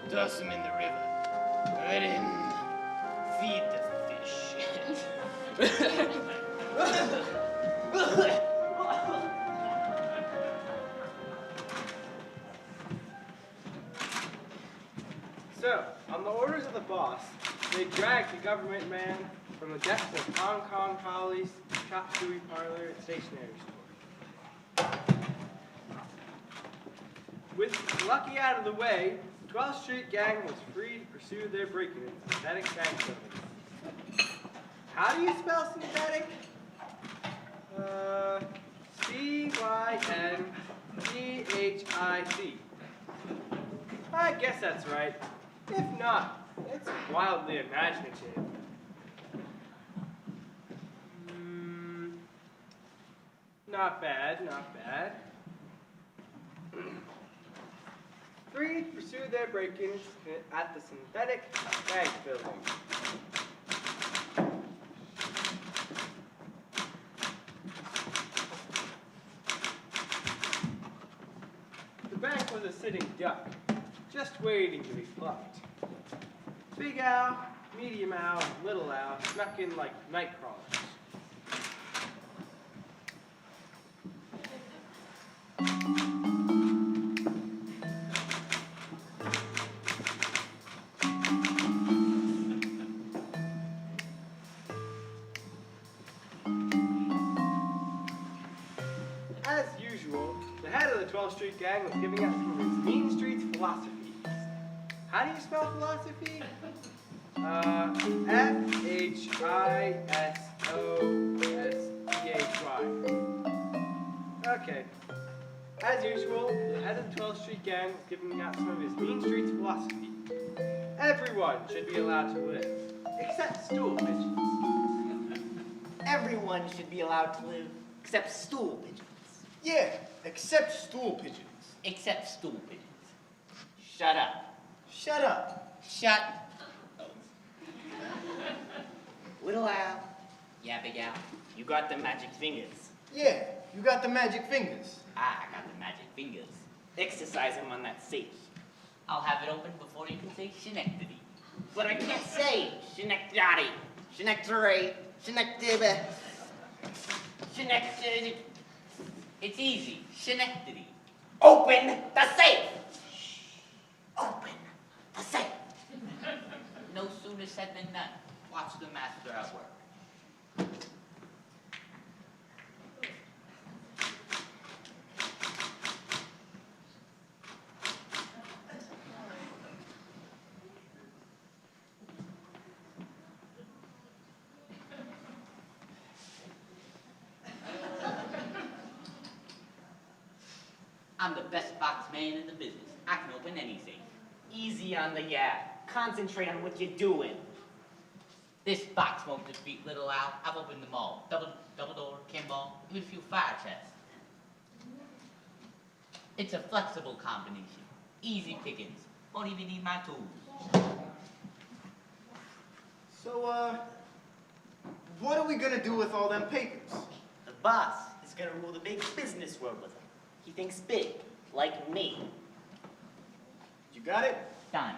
Toss him in the river. Let him feed the fish. So, on the orders of the boss, they dragged the government man from the depths of Hong Kong Holly's chop suey parlor and stationery store. With Lucky out of the way, the 12th Street gang was free to pursue their break-in in synthetic bank buildings. How do you spell synthetic? C-Y-N-T-H-I-C. I guess that's right. If not, it's wildly imaginative. Not bad, not bad. 3 pursued their break-ins at the synthetic bank building. The bank was a sitting duck, just waiting to be plucked. Big Al, Medium Al, and Little Al snuck in like night crawlers. As usual, the head of the 12th Street gang was giving out some of his mean streets philosophies. How do you spell philosophy? F-H-I-S-O-S-P-H-Y. Okay. As usual, the head of the 12th Street gang was giving out some of his mean streets philosophy. Everyone should be allowed to live, except stool pigeons. Everyone should be allowed to live, except stool pigeons. Yeah, except stool pigeons. Except stool pigeons. Shut up. Shut up. Shut. Little Al, Yeah, Big Al. you got the magic fingers. Yeah, you got the magic fingers. I got the magic fingers. Exercise him on that safe. I'll have it open before you can say Schenectady. But I can't say Schenectady, Schenectady, Schenectady, Schenectady. It's easy. Schenectady. Open the safe! Open the safe! No sooner said than done. Watch the master at work. I'm the best box man in the business. I can open any safe. Easy on the yeah. Concentrate on what you're doing. This box won't defeat Little Al. I've opened them all. Double door, Kimball, even a few fire chests. It's a flexible combination. Easy pickings. Won't even need my tools. So, what are we gonna do with all them papers? The boss is gonna rule the big business world with them. He thinks big, like me. You got it? Done.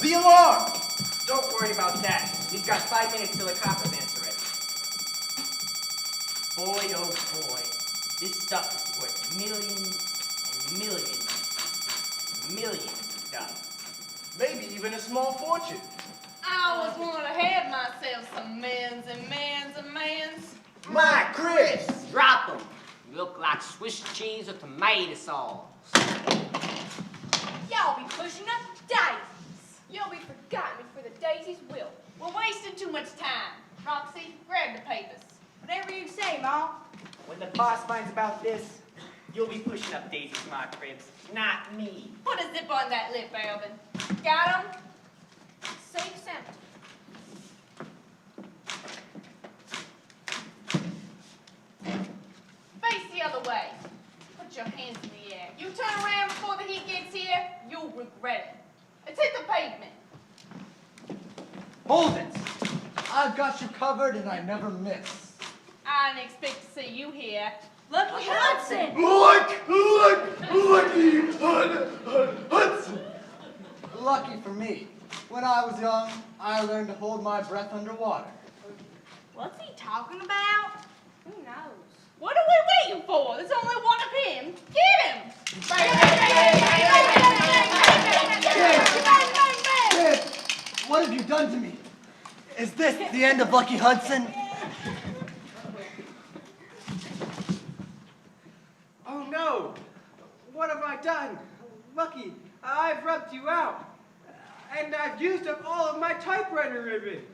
The alarm! Don't worry about that. We've got 5 minutes till the coppers answer it. Boy, oh boy, this stuff is worth millions and millions and millions of dollars. Maybe even a small fortune. I always want to have myself some mans and mans and mans. My Chris! Drop 'em. You look like Swiss cheese or tomato sauce. Y'all be pushing up daisies. You'll be forgotten before the daisies will. We're wasting too much time. Roxy, grab the papers. Whatever you say, Ma. When the boss finds about this, you'll be pushing up Daisy Smart Cribs, not me. Put a zip on that lip, Alvin. Got 'em? Safe center. Face the other way. Put your hands in the air. You turn around before the heat gets here, you'll regret it. Let's hit the pavement. Hold it! I've got you covered and I never miss. I didn't expect to see you here. Lucky Hudson! Lucky Hudson. Lucky for me. When I was young, I learned to hold my breath underwater. What's he talking about? Who knows? What are we waiting for? There's only one of him. Get him! Kid, what have you done to me? Is this the end of Lucky Hudson? Oh no! What have I done? Lucky, I've rubbed you out. And I've used up all of my typewriter ribbon.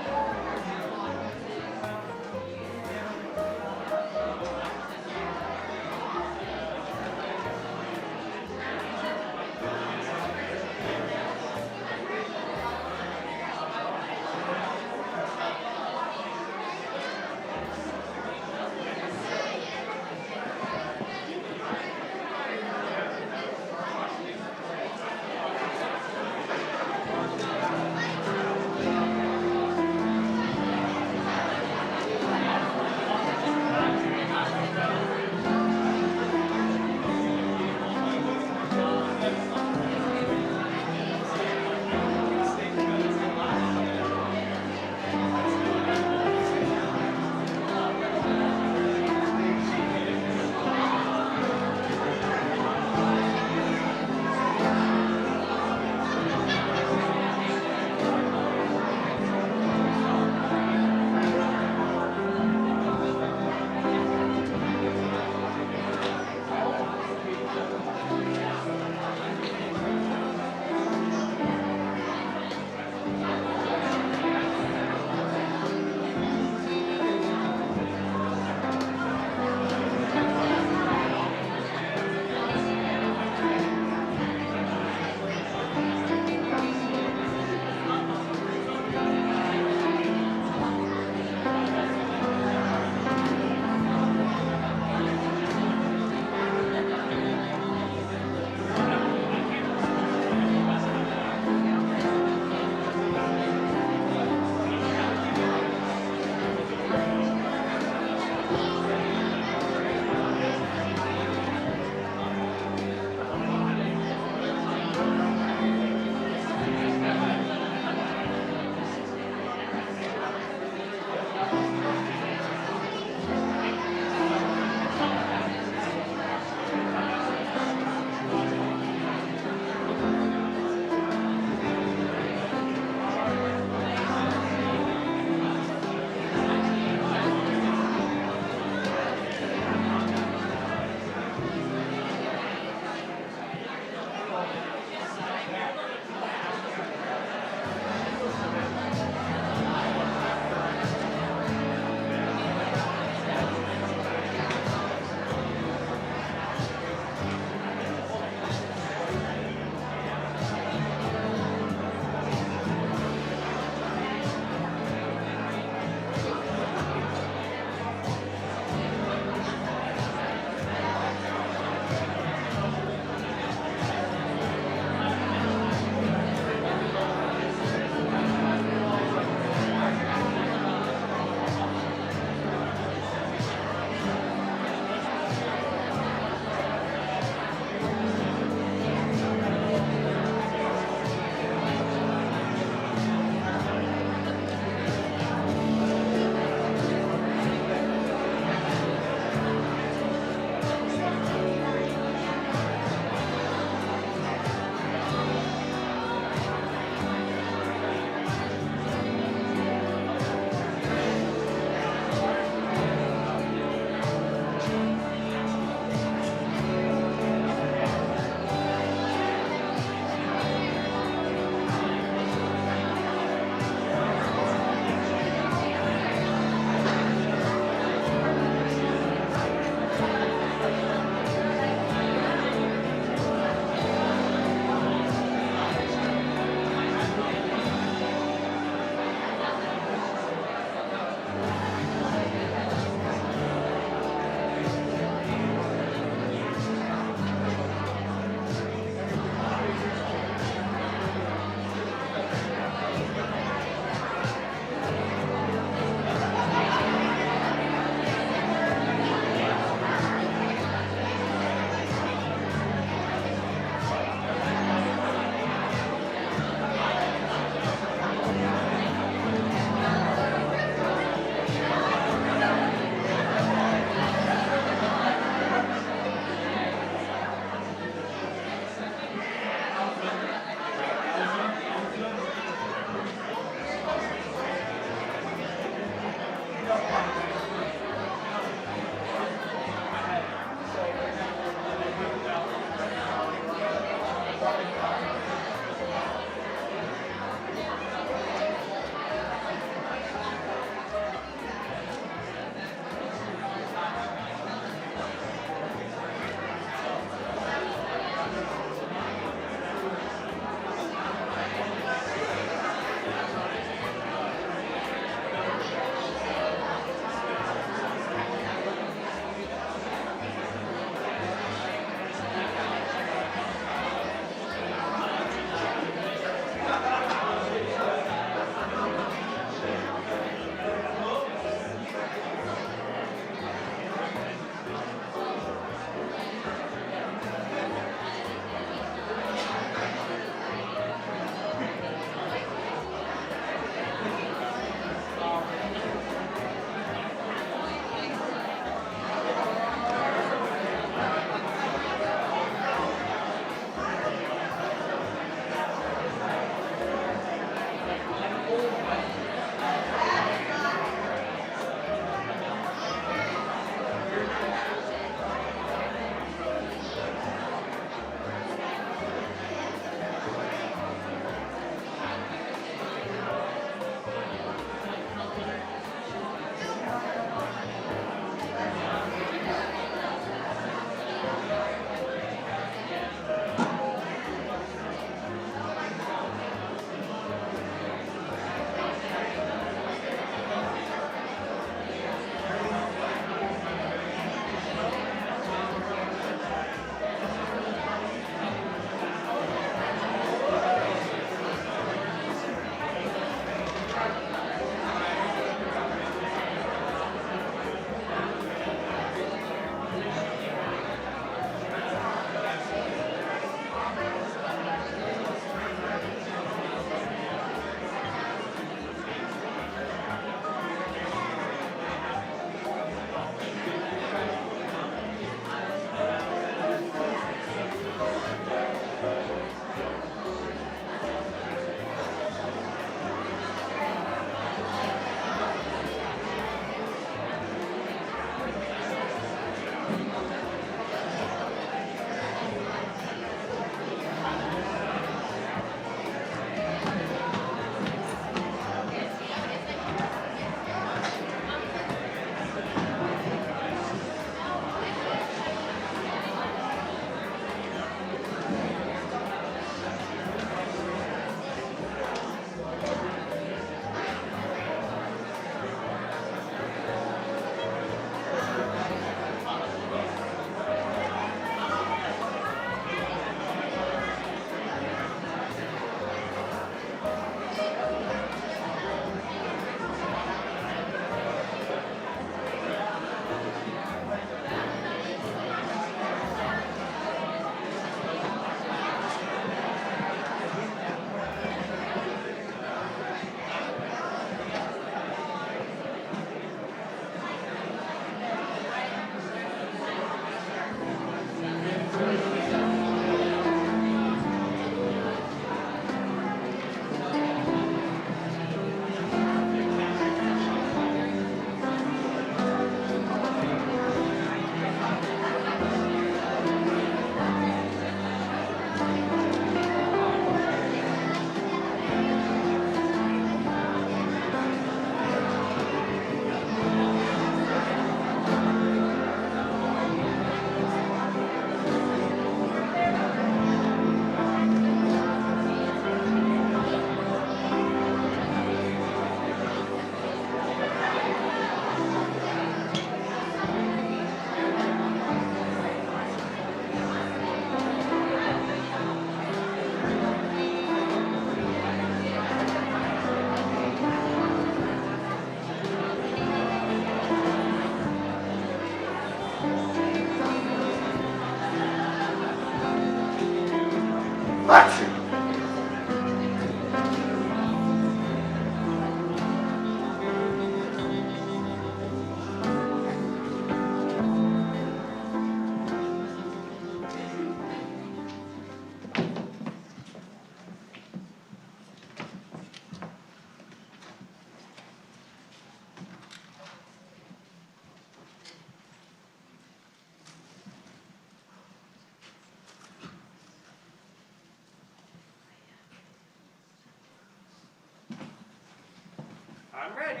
I'm ready.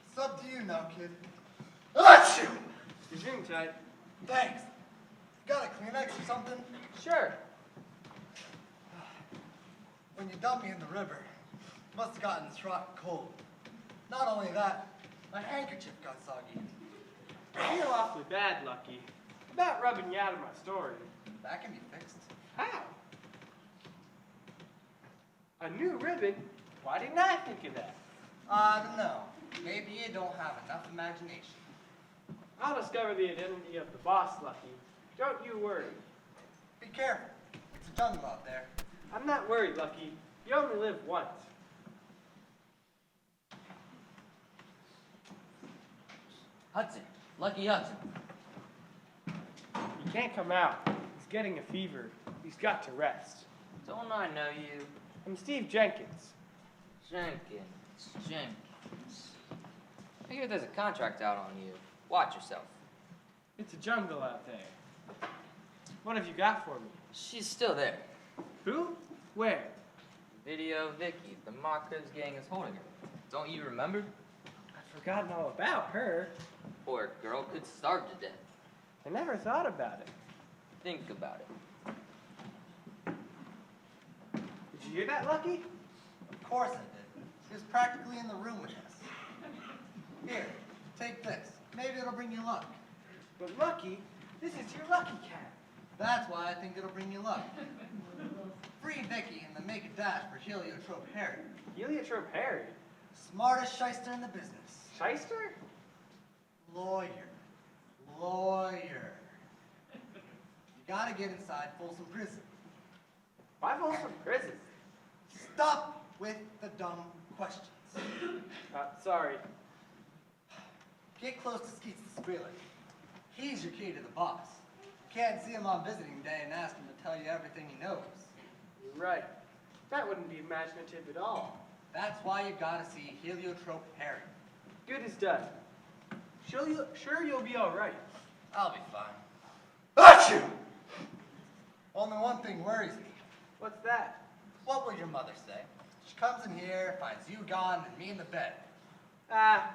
It's up to you now, kid. Achoo! You're zoom tight. Thanks. Got a Kleenex or something? Sure. When you dumped me in the river, must have gotten this rock cold. Not only that, my handkerchief got soggy. I feel awfully bad, Lucky. About rubbing you out of my story. That can be fixed. How? A new ribbon? Why didn't I think of that? I don't know. Maybe you don't have enough imagination. I'll discover the identity of the boss, Lucky. Don't you worry. Be careful. It's a jungle out there. I'm not worried, Lucky. You only live once. Hudson. Lucky Hudson. He can't come out. He's getting a fever. He's got to rest. Don't I know you? I'm Steve Jenkins. Jenkins. I hear there's a contract out on you. Watch yourself. It's a jungle out there. What have you got for me? She's still there. Who? Where? Video of Vicky. The Marcos gang is holding her. Don't you remember? I've forgotten all about her. Poor girl could starve to death. I never thought about it. Think about it. Did you hear that, Lucky? Of course I did. He was practically in the room with us. Here, take this. Maybe it'll bring you luck. But Lucky, this is your lucky cat. That's why I think it'll bring you luck. Free Vicky and then make a dash for Heliotrope Harry. Heliotrope Harry? Smartest shyster in the business. Shyster? Lawyer. You gotta get inside Folsom Prison. Why Folsom Prison? Stop with the dumb questions. Sorry. Get close to Skeets the Squealer. He's your key to the boss. You can't see him on visiting day and ask him to tell you everything he knows. You're right. That wouldn't be imaginative at all. That's why you gotta see Heliotrope Harry. Good as done. Sure you'll be all right. I'll be fine. Achoo! Only one thing worries me. What's that? What will your mother say? She comes in here, finds you gone, and me in the bed.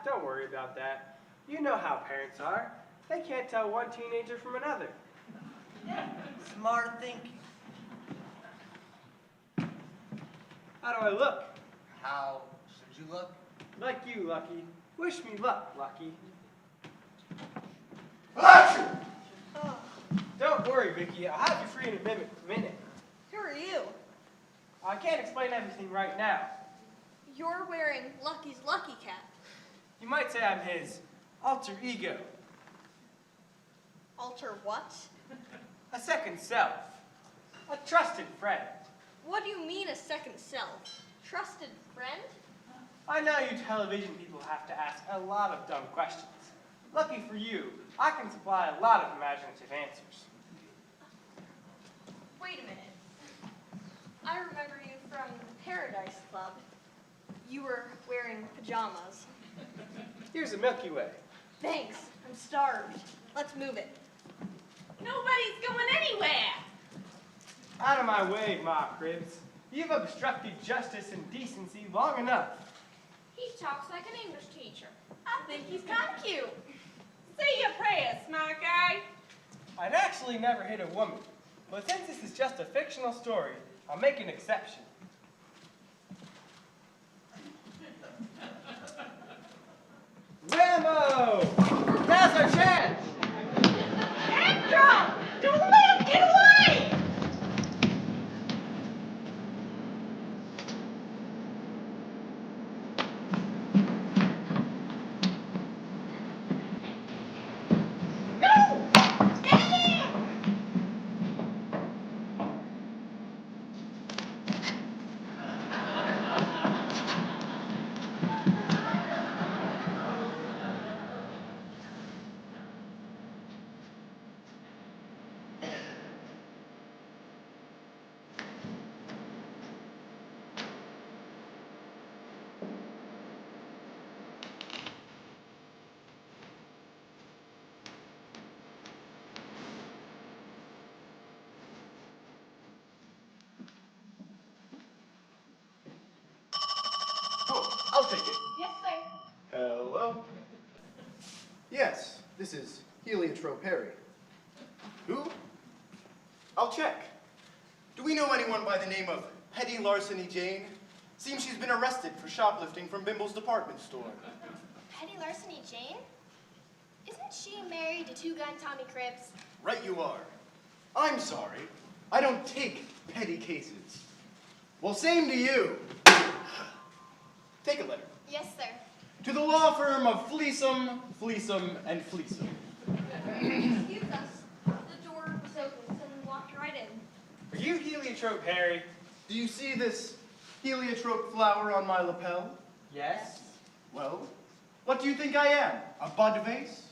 Don't worry about that. You know how parents are. They can't tell one teenager from another. Smart thinking. How do I look? How should you look? Like you, Lucky. Wish me luck, Lucky. Achoo! Don't worry, Vicky. I'll have you free in a minute. Who are you? I can't explain everything right now. You're wearing Lucky's lucky cap. You might say I'm his alter ego. Alter what? A second self. A trusted friend. What do you mean a second self? Trusted friend? I know you television people have to ask a lot of dumb questions. Lucky for you, I can supply a lot of imaginative answers. Wait a minute. I remember you from the Paradise Club. You were wearing pajamas. Here's a Milky Way. Thanks. I'm starved. Let's move it. Nobody's going anywhere. Out of my way, Ma Cribs. You've obstructed justice and decency long enough. He talks like an English teacher. I think he's kind of cute. Say your prayers, smart guy. I'd actually never hit a woman, but since this is just a fictional story, I'll make an exception. Rambo! Now's our chance! Andrew! Don't let him get away! I'll take it. Yes, Hello? Yes, this is Heliotrope Harry. Who? I'll check. Do we know anyone by the name of Petty-Larceny Jane? Seems she's been arrested for shoplifting from Bimble's department store. Petty-Larceny Jane? Isn't she married to two-gun Tommy Cribs? Right you are. I'm sorry. I don't take petty cases. Well, same to you. Take a letter. Yes, sir. To the law firm of Fleesome, and Fleesome. Excuse us. The door was open, so we walked right in. Are you Heliotrope Harry? Do you see this heliotrope flower on my lapel? Yes. Well, what do you think I am? A bud vase?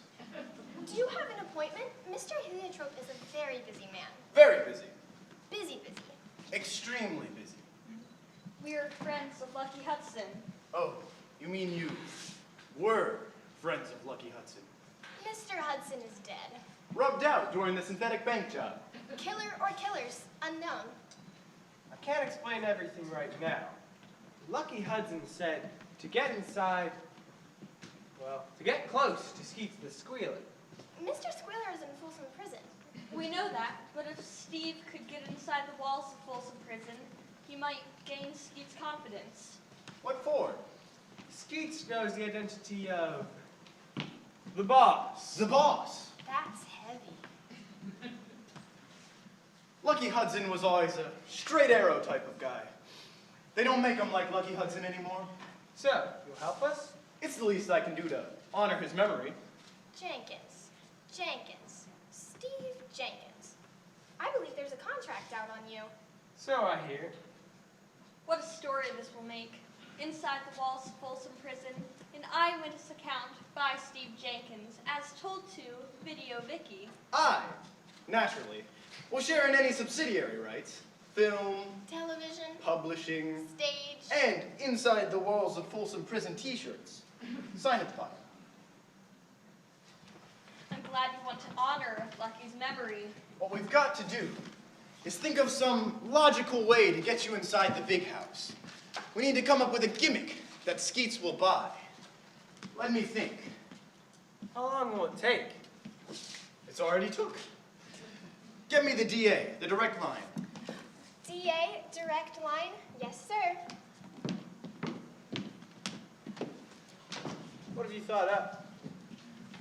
Do you have an appointment? Mr. Heliotrope is a very busy man. Very busy. Busy. Extremely busy. We're friends of Lucky Hudson. Oh, you mean you were friends of Lucky Hudson. Mr. Hudson is dead. Rubbed out during the synthetic bank job. Killer or killers, unknown. I can't explain everything right now. Lucky Hudson said to get inside, well, to get close to Skeets the Squealer. Mr. Squealer is in Folsom Prison. We know that, but if Steve could get inside the walls of Folsom Prison, he might gain Skeet's confidence. What for? Skeets knows the identity of the boss. The boss. That's heavy. Lucky Hudson was always a straight arrow type of guy. They don't make him like Lucky Hudson anymore. So, you'll help us? It's the least I can do to honor his memory. Jenkins. Steve Jenkins. I believe there's a contract out on you. So I hear. What a story this will make. Inside the walls of Folsom Prison, an eyewitness account by Steve Jenkins, as told to Video Vicky. I, naturally, will share in any subsidiary rights. Film, Television, publishing, stage, and inside the walls of Folsom Prison t-shirts. Sign at the bottom. I'm glad you want to honor Lucky's memory. What we've got to do is think of some logical way to get you inside the big house. We need to come up with a gimmick that Skeets will buy. Let me think. How long will it take? It's already took. Get me the DA, the direct line. DA, direct line? Yes, sir. What have you thought up?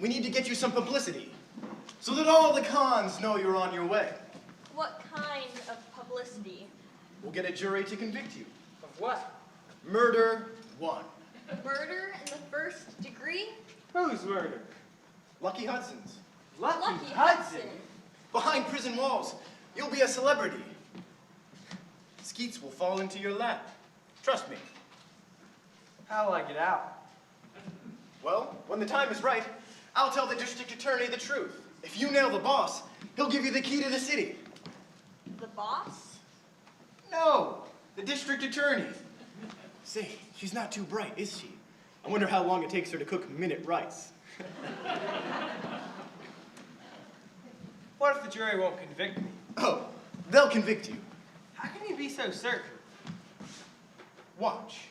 We need to get you some publicity so that all the cons know you're on your way. What kind of publicity? We'll get a jury to convict you. Of what? Murder 1. Murder in the first degree? Whose murder? Lucky Hudson's. Lucky Hudson? Behind prison walls, you'll be a celebrity. Skeets will fall into your lap. Trust me. How'll I get out? Well, when the time is right, I'll tell the district attorney the truth. If you nail the boss, he'll give you the key to the city. The boss? No, the district attorney. Say, she's not too bright, is she? I wonder how long it takes her to cook minute rice. What if the jury won't convict me? Oh, they'll convict you. How can you be so certain? Watch.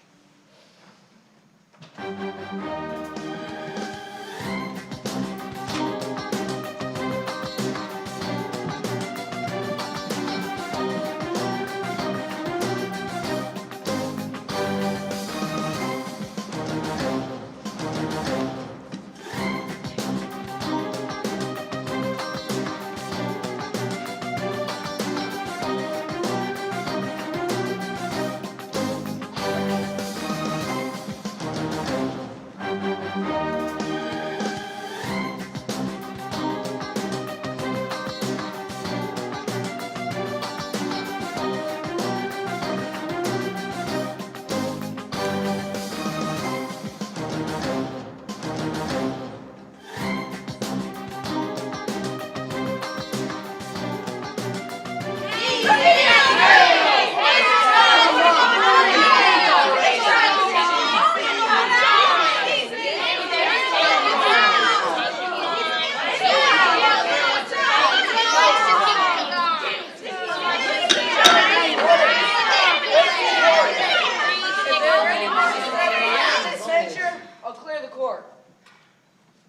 I'll clear the court.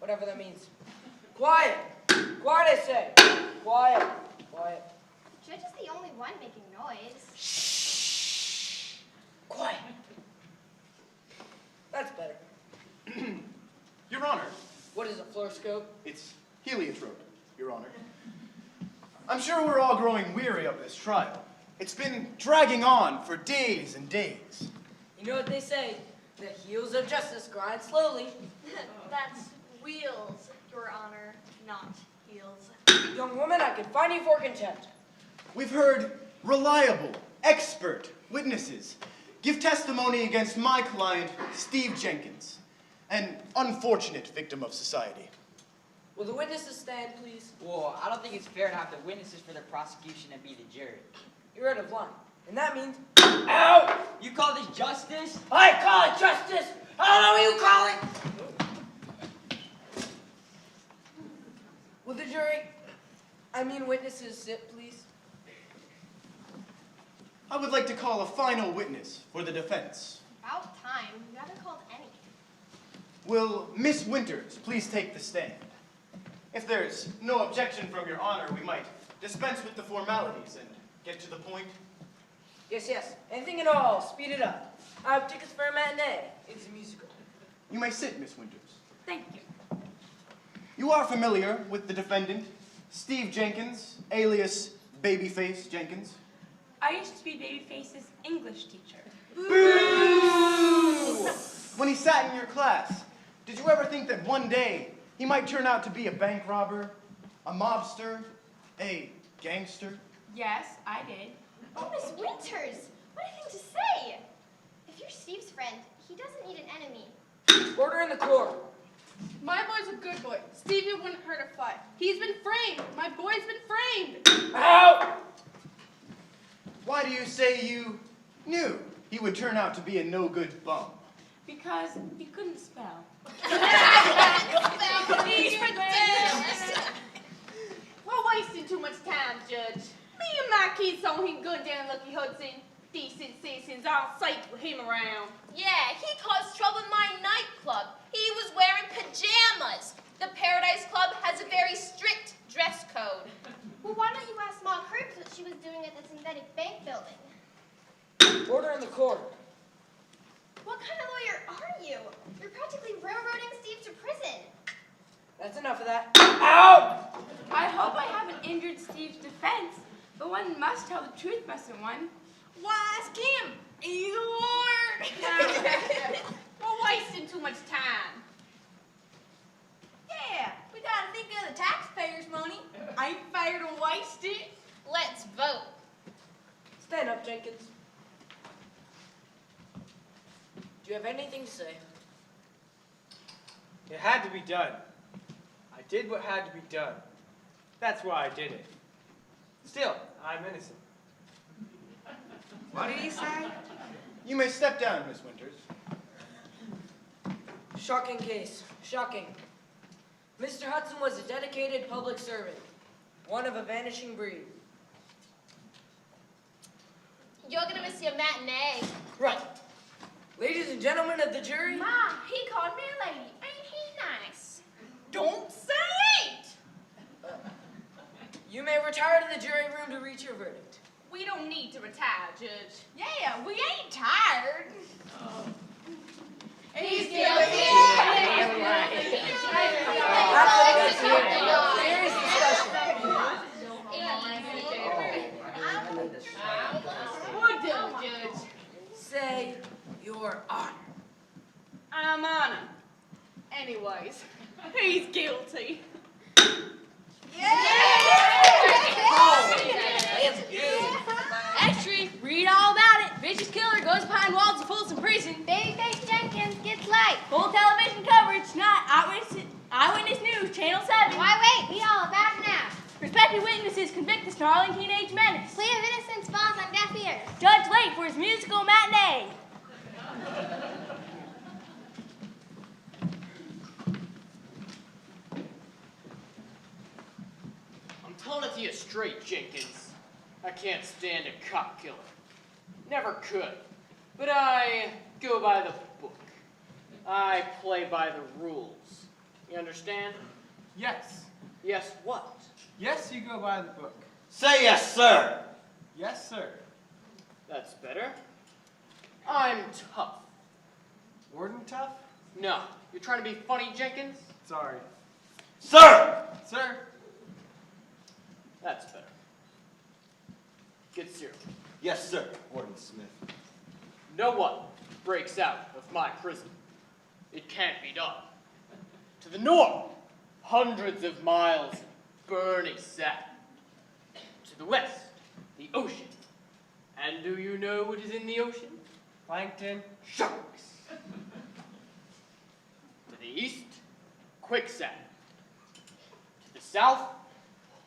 Whatever that means. Quiet! Quiet, I say! Quiet! Quiet. The judge is the only one making noise. Shh! Quiet! That's better. Your Honor. What is a fluoroscope? It's heliotrope, Your Honor. I'm sure we're all growing weary of this trial. It's been dragging on for days and days. You know what they say, the heels of justice grind slowly. That's wheels, Your Honor, not heels. Young woman, I can fine you for contempt. We've heard reliable, expert witnesses give testimony against my client, Steve Jenkins, an unfortunate victim of society. Will the witnesses stand, please? Well, I don't think it's fair to have the witnesses for the prosecution and be the jury. You're out of line. And that means, ow! You call this justice? I call it justice! I don't know what you call it! Will the jury, witnesses sit, please? I would like to call a final witness for the defense. About time. You haven't called any. Will Miss Winters please take the stand? If there's no objection from Your Honor, we might dispense with the formalities and get to the point. Yes, yes. Anything at all. Speed it up. I have tickets for a matinee. It's a musical. You may sit, Miss Winters. Thank you. You are familiar with the defendant, Steve Jenkins, alias Babyface Jenkins? I used to be Babyface's English teacher. Boo! When he sat in your class, did you ever think that one day he might turn out to be a bank robber, a mobster, a gangster? Yes, I did. Oh, Miss Winters, what a thing to say! If you're Steve's friend, he doesn't need an enemy. Order in the court. My boy's a good boy. Stevie wouldn't hurt a fly. He's been framed. My boy's been framed. Out! Why do you say you knew he would turn out to be a no-good bum? Because he couldn't spell. He's ridiculous. We're wasting too much time, Judge. Me and my kids saw him gun down Lucky Hudson. Decent citizens all safe with him around. Yeah, he caused trouble in my nightclub. He was wearing pajamas. The Paradise Club has a very strict dress code. Well, why don't you ask Ma Cribs what she was doing at the synthetic bank building? Order in the court. What kind of lawyer are you? You're practically railroading Steve to prison. That's enough of that. Out! I hope I haven't injured Steve's defense, but one must tell the truth, mustn't one? Why ask him? Either or. We're wasting too much time. Yeah, we gotta think of the taxpayers' money. Ain't fair to waste it. Let's vote. Stand up, Jenkins. Do you have anything to say? It had to be done. I did what had to be done. That's why I did it. Still, I'm innocent. What did he say? You may step down, Miss Winters. Shocking case. Shocking. Mr. Hudson was a dedicated public servant. One of a vanishing breed. You're gonna miss your matinee. Right. Ladies and gentlemen of the jury. Ma, he called me a lady. Ain't he nice? Don't say it! You may retire to the jury room to reach your verdict. We don't need to retire, Judge. Yeah, we ain't tired. He's guilty. Serious discussion. We're done, Judge. Say your honor. I'm on him. Anyways, he's guilty. Extra, read all about it. Vicious killer goes behind walls of Folsom Prison. Babyface Jenkins gets light. Full television coverage, not eyewitness news, Channel 7. Why wait? Read all about it now. Prospective witnesses convict the snarling teenage menace. Plea of innocence falls on deaf ears. Judge late for his musical matinee. I'm telling it to you straight, Jenkins. I can't stand a cop killer. Never could. But I go by the book. I play by the rules. You understand? Yes. Yes, what? Yes, you go by the book. Say yes, sir. Yes, sir. That's better. I'm tough. Warden tough? No. You're trying to be funny, Jenkins? Sorry. Sir! Sir. That's better. Get serious. Yes, sir, Warden Smith. No one breaks out of my prison. It can't be done. To the north, hundreds of miles of burning sand. To the west, the ocean. And do you know what is in the ocean? Plankton. Sharks. To the east, quicksand. To the south,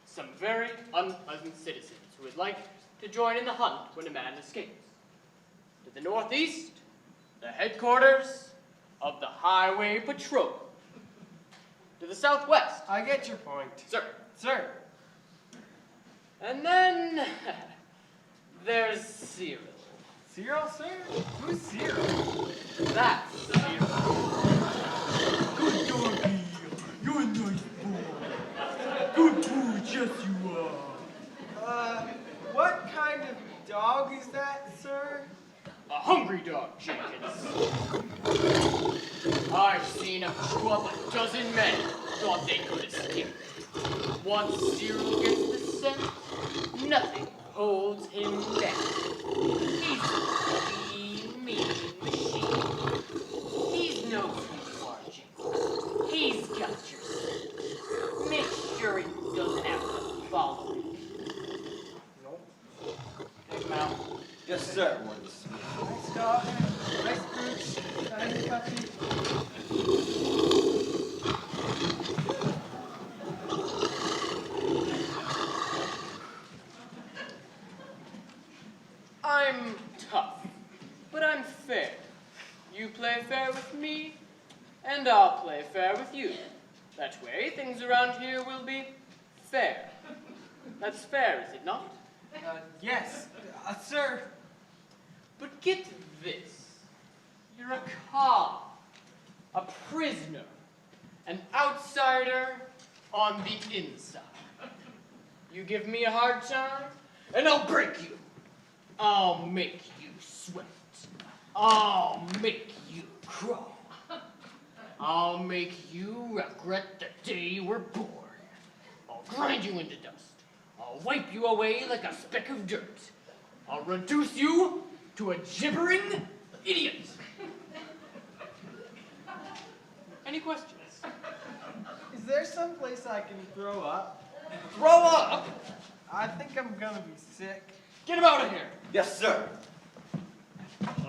some very unpleasant citizens who would like to join in the hunt when a man escapes. To the northeast, the headquarters of the Highway Patrol. To the southwest. I get your point. Sir. Sir. And then there's Cyril. Cyril, sir? Who's Cyril? That's Cyril. Good doggy. You're a nice boy. Good boy, yes you are. What kind of dog is that, sir? A hungry dog, Jenkins. I've seen him chew up a dozen men who thought they could escape. Once Cyril gets the scent, nothing holds him down. He's a mean machine. He knows who you are, Jenkins. He's got your scent. Make sure he doesn't have to follow you. Take him out. Yes, sir, Warden Smith. Nice dog. Nice pooch. Nice puppy. I'm tough, but I'm fair. You play fair with me, and I'll play fair with you. That way, things around here will be fair. That's fair, is it not? Yes, sir. But get this. You're a cog, a prisoner, an outsider on the inside. You give me a hard time, and I'll break you. I'll make you sweat. I'll make you crawl. I'll make you regret the day you were born. I'll grind you into dust. I'll wipe you away like a speck of dirt. I'll reduce you to a gibbering idiot. Any questions? Is there some place I can throw up? Throw up? I think I'm gonna be sick. Get him out of here. Yes, sir. Open.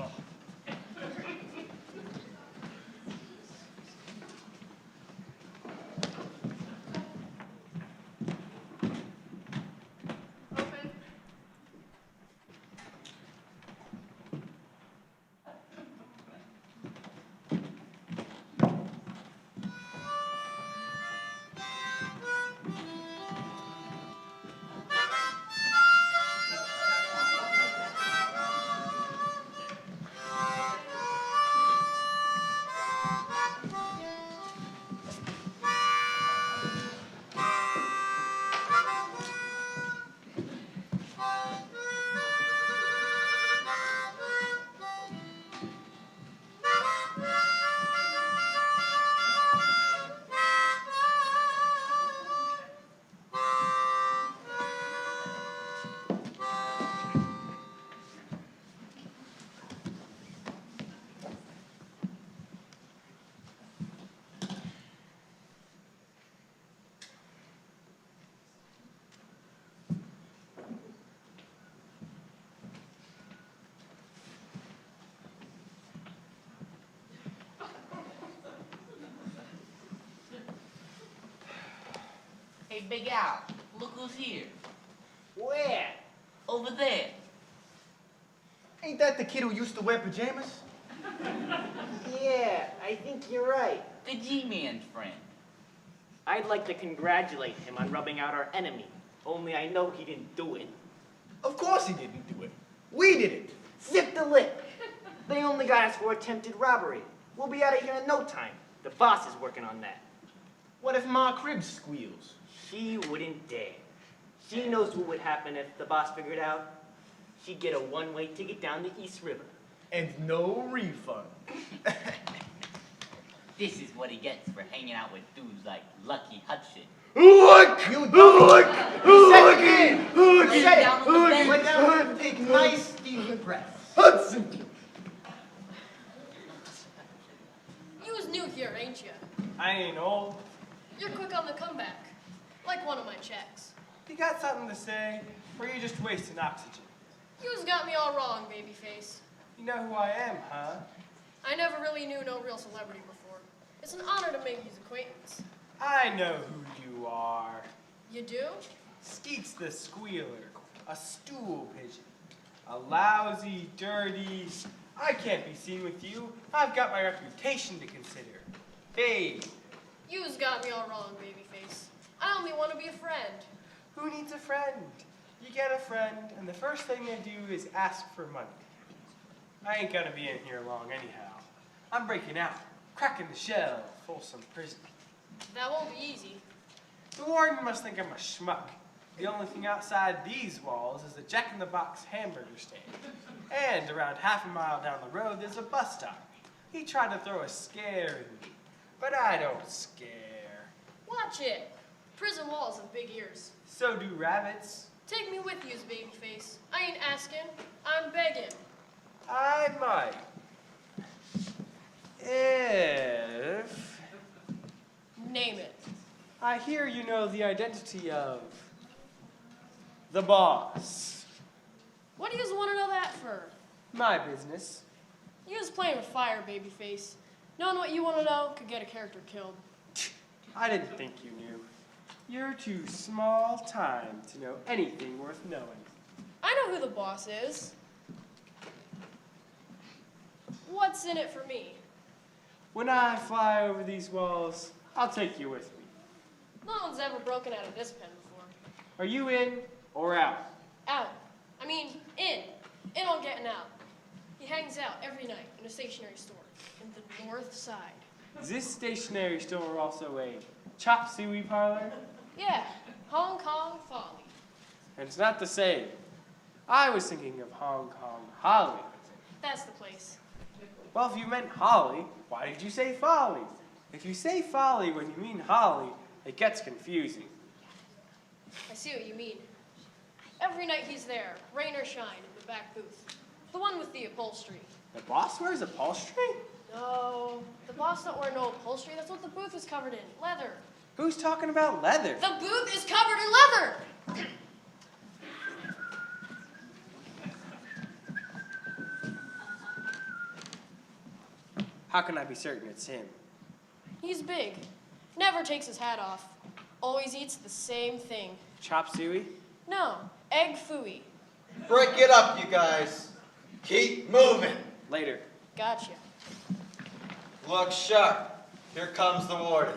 Hey, Big Al, look who's here. Where? Over there. Ain't that the kid who used to wear pajamas? Yeah, I think you're right. The G-Man's friend. I'd like to congratulate him on rubbing out our enemy. Only I know he didn't do it. Of course he didn't do it. We did it. Zip the lip. They only got us for attempted robbery. We'll be out of here in no time. The boss is working on that. What if Ma Cribs squeals? She wouldn't dare. She knows what would happen if the boss figured out. She'd get a one-way ticket down the East River. And no refund. This is what he gets for hanging out with dudes like Lucky Hudson. Look! You Look! Look! Say it! Lay down, take nice deep breaths. Hudson! You was new here, ain't you? I ain't old. You're quick on the comeback. Like one of my checks. You got something to say, or you just wasting oxygen? You's got me all wrong, babyface. You know who I am, huh? I never really knew no real celebrity before. It's an honor to make his acquaintance. I know who you are. You do? Skeets the Squealer, a stool pigeon. A lousy, dirty... I can't be seen with you. I've got my reputation to consider. Hey. You's got me all wrong, babyface. I only want to be a friend. Who needs a friend? You get a friend, and the first thing they do is ask for money. I ain't gonna be in here long anyhow. I'm breaking out, cracking the shell, Folsom Prison. That won't be easy. The warden must think I'm a schmuck. The only thing outside these walls is a Jack-in-the-Box hamburger stand. And around half a mile down the road, there's a bus stop. He tried to throw a scare in me, but I don't scare. Watch it. Prison walls have big ears. So do rabbits. Take me with you's, babyface. I ain't asking. I'm begging. I might. If... Name it. I hear you know the identity of... the boss. What do you want to know that for? My business. You was playing with fire, babyface. Knowing what you want to know could get a character killed. I didn't think you knew. You're too small time to know anything worth knowing. I know who the boss is. What's in it for me? When I fly over these walls, I'll take you with me. No one's ever broken out of this pen before. Are you in or out? Out. I mean, in. In on getting out. He hangs out every night in a stationery store in the north side. Is this stationery store also a chop suey parlor? Yeah, Hong Kong Folly. And it's not the same. I was thinking of Hong Kong Holly. That's the place. Well, if you meant Holly, why did you say folly? If you say folly when you mean Holly, it gets confusing. I see what you mean. Every night he's there, rain or shine, in the back booth. The one with the upholstery. The boss wears upholstery? No, the boss don't wear no upholstery. That's what the booth is covered in, leather. Who's talking about leather? The booth is covered in leather! How can I be certain it's him? He's big. Never takes his hat off. Always eats the same thing. Chop suey? No, egg fooey. Break it up, you guys. Keep moving. Later. Gotcha. Look sharp. Here comes the warden.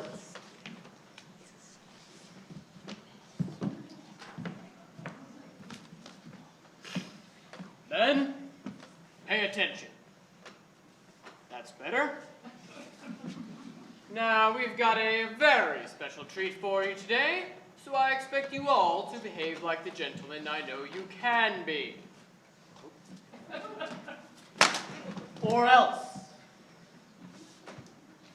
Then, pay attention. That's better. Now, we've got a very special treat for you today, so I expect you all to behave like the gentlemen I know you can be. Or else.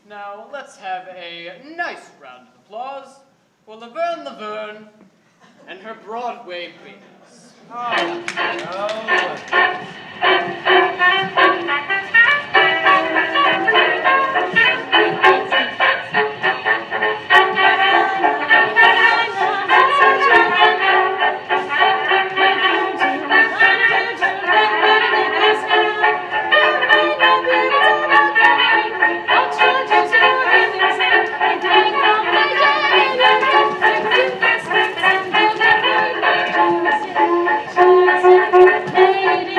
Now, let's have a nice round of applause for Laverne and her Broadway queens. Lady,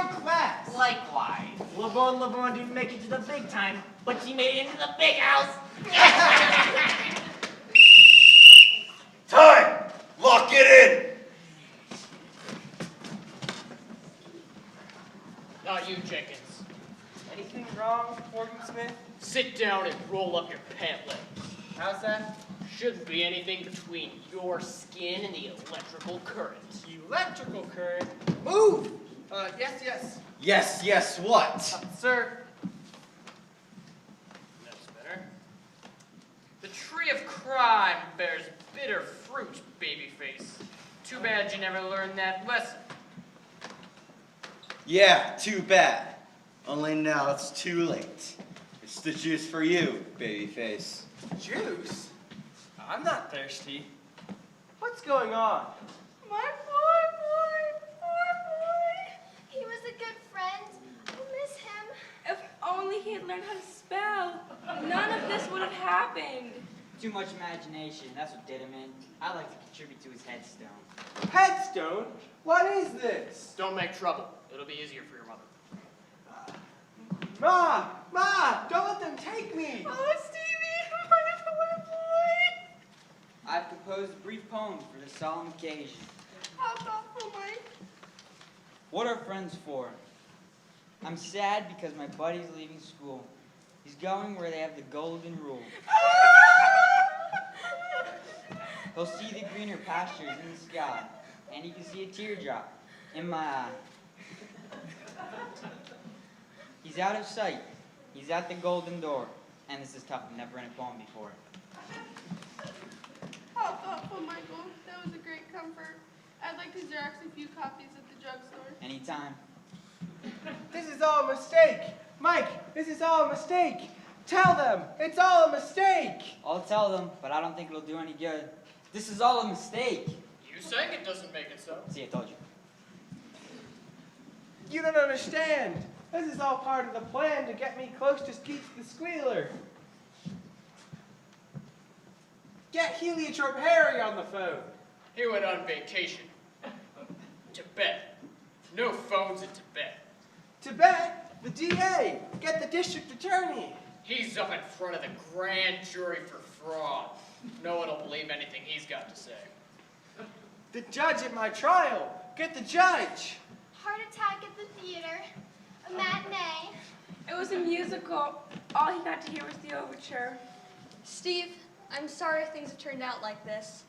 class. Likewise. LeVon didn't make it to the big time, but she made it into the big house. Time! Lock it Not you, Jenkins. Anything wrong, Morgan Smith? Sit down and roll up your pant leg. How's that? Shouldn't be anything between your skin and the electrical current. Electrical current? Move! Yes. in! Yes, what? Sir. That's better. The tree of crime bears bitter fruit, babyface. Too bad you never learned that lesson. Yeah, too bad. Only now it's too late. It's the juice for you, babyface. Juice? I'm not thirsty. What's going on? My poor boy. He was a good friend. I miss him. If only he had learned how to spell, none of this would have happened. Too much imagination, that's what did him in. I like to contribute to his headstone. Headstone? What is this? Don't make trouble. It'll be easier for your mother. Ma! Don't let them take me! Oh, Stevie, my poor boy. I've composed a brief poem for this solemn occasion. How thoughtful, Mike. What are friends for? I'm sad because my buddy's leaving school. He's going where they have the golden rule. He'll see the greener pastures in the sky, and he can see a teardrop in my eye. He's out of sight. He's at the golden door. And this is tough. I've never read a poem before. How thoughtful, Michael. That was a great comfort. I'd like to Xerox a few copies at the drugstore. Anytime. This is all a mistake! Mike, this is all a mistake! Tell them! It's all a mistake! I'll tell them, but I don't think it'll do any good. This is all a mistake. You saying it doesn't make it so. See, I told you. You don't understand. This is all part of the plan to get me close to Skeets the Squealer. Get Heliotrope Harry on the phone. He went on vacation. Tibet. No phones in Tibet. Tibet? The DA. Get the district attorney. He's up in front of the grand jury for fraud. No one will believe anything he's got to say. The judge at my trial. Get the judge. Heart attack at the theater. A matinee. It was a musical. All he got to hear was the overture. Steve, I'm sorry things have turned out like this.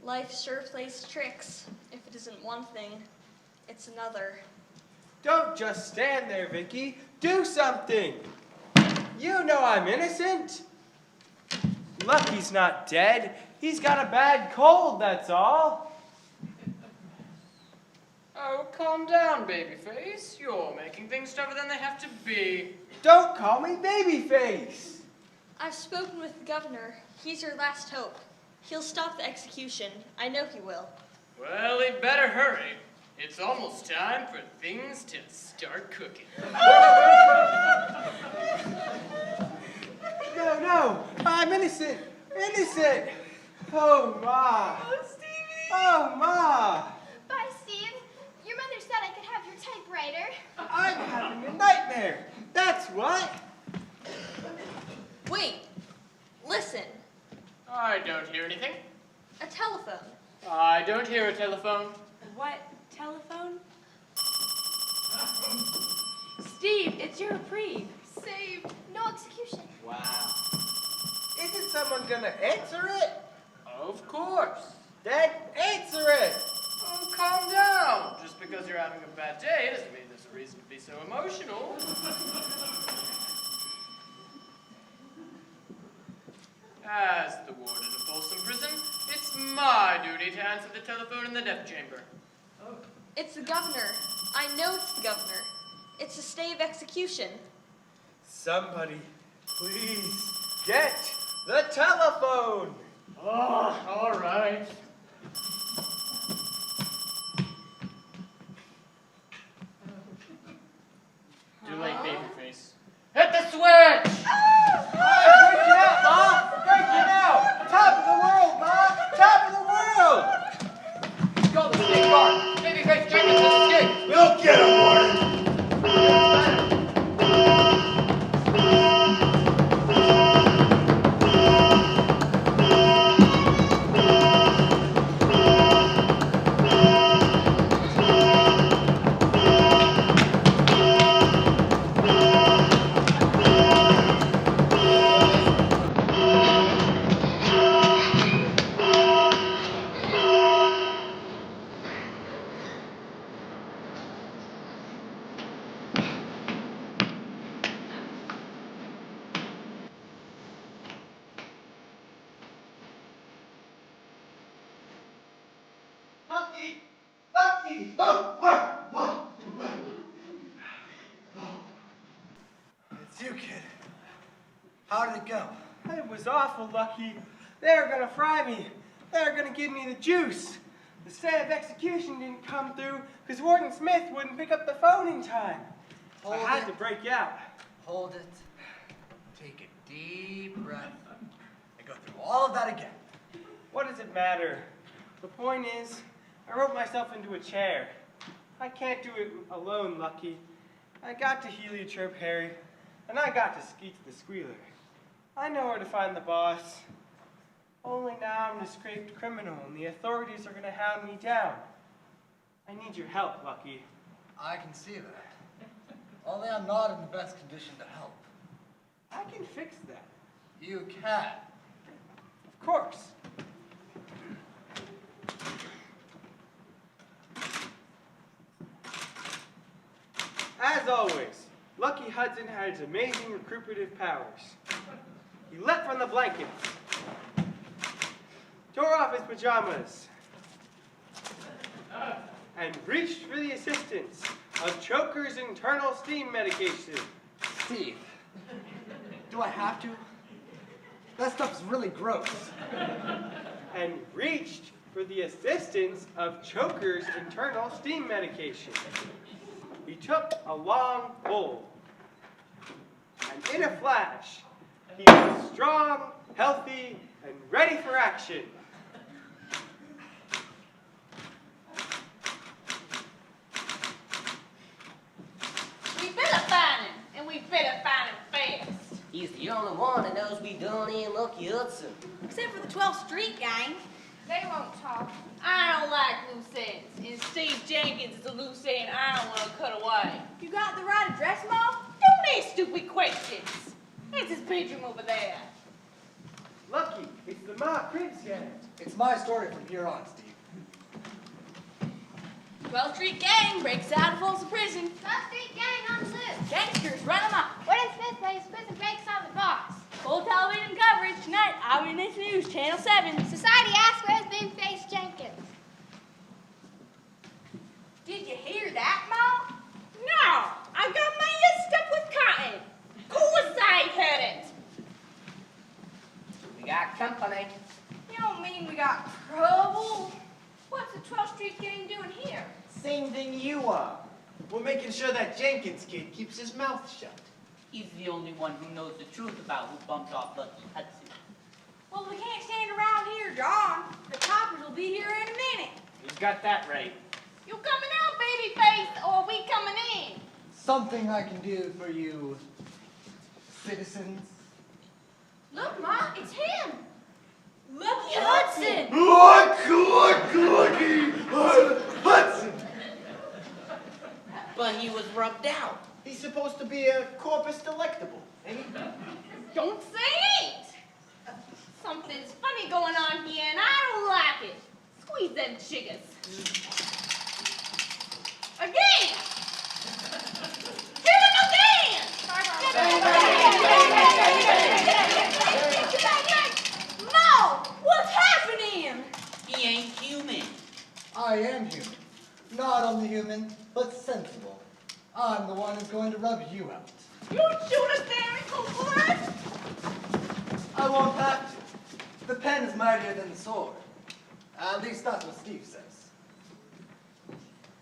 Life sure plays tricks. If it isn't one thing, it's another. Don't just stand there, Vicky. Do something. You know I'm innocent. Lucky's not dead. He's got a bad cold, that's all. Oh, calm down, babyface. You're making things tougher than they have to be. Don't call me babyface. I've spoken with the governor. He's your last hope. He'll stop the execution. I know he will. Well, he'd better hurry. It's almost time for things to start cooking. No, I'm innocent. Innocent. Oh, Ma. Oh, Stevie. Oh, Ma. Bye, Steve. Your mother said I could have your typewriter. I'm having a nightmare. That's what. Wait. Listen. I don't hear anything. A telephone. I don't hear a telephone. What? Telephone? Steve, it's your reprieve. Saved. No execution. Wow. Isn't someone gonna answer it? Of course. Then answer it. Oh, calm down. Just because you're having a bad day doesn't mean there's a reason to be so emotional. As the warden of Folsom Prison, it's my duty to answer the telephone in the death chamber. It's the governor. I know it's the governor. It's a stay of execution. Somebody, please get the telephone. Oh, all right. Too late, babyface. Hit the switch! Break it out, Ma! Break it out! Top of the world, Ma! Top of the world! Call the state guard. Babyface Jenkins has escaped. We'll get him, Warden! Lucky! It's you, kid. How did it go? It was awful, Lucky. They were gonna fry me. They were gonna give me the juice. The stay of execution didn't come through because Warden Smith wouldn't pick up the phone in time. I had to break out. Hold it. Take a deep breath. And go through all of that again. What does it matter? The point is, I wrote myself into a chair. I can't do it alone, Lucky. I got to heliotrope Harry, and I got to Skeet the Squealer. I know where to find the boss. Only now I'm a scraped criminal, and the authorities are going to hound me down. I need your help, Lucky. I can see that. Only I'm not in the best condition to help. I can fix that. You can. Of course. As always, Lucky Hudson had his amazing recuperative powers. He leapt from the blankets, tore off his pajamas, and reached for the assistance of Choker's internal steam medication. Steve, do I have to? That stuff's really gross. And reached for the assistance of Choker's internal steam medication. He took a long pull, and in a flash, he was strong, healthy, and ready for action. We better find him, and we better find him fast. He's the only one that knows we done in Lucky Hudson. Except for the 12th Street gang. They won't talk. I don't like loose ends, and Steve Jenkins is a loose end I don't want to cut away. You got the right address, Mom? Don't ask stupid questions. It's his bedroom over there. Lucky, it's the Ma Cribs gang. It's my story from here on, Steve. 12th Street gang breaks out of Folsom Prison. 12th Street gang on loose. Gangsters run them up. Warden Smith plays prison breaks on the boss. Full television coverage tonight. Eyewitness News, Channel 7. Society asks where's Babyface Jenkins. Did you hear that, Mom? No, I got my ears stuck with cotton. Of course I heard it. We got company. You don't mean we got trouble? What's the 12th Street gang doing here? Same thing you are. We're making sure that Jenkins kid keeps his mouth shut. He's the only one who knows the truth about who bumped off Lucky Hudson. Well, we can't stand around here, John. The coppers will be here in a minute. He's got that right. You coming out, babyface, or are we coming in? Something I can do for you, citizens. Look, Ma, it's him. Lucky Hudson! Lucky Hudson! But he was rubbed out. He's supposed to be a corpus delectable, ain't he? Don't say it. Something's funny going on here, and I don't like it. Squeeze them chiggers. Again! Hit him again! No! What's happening? He ain't human. I am human. Not only human, but sensible. I'm the one who's going to rub you out. You shoot us there, Englewood! I won't have to. The pen is mightier than the sword. At least that's what Steve says.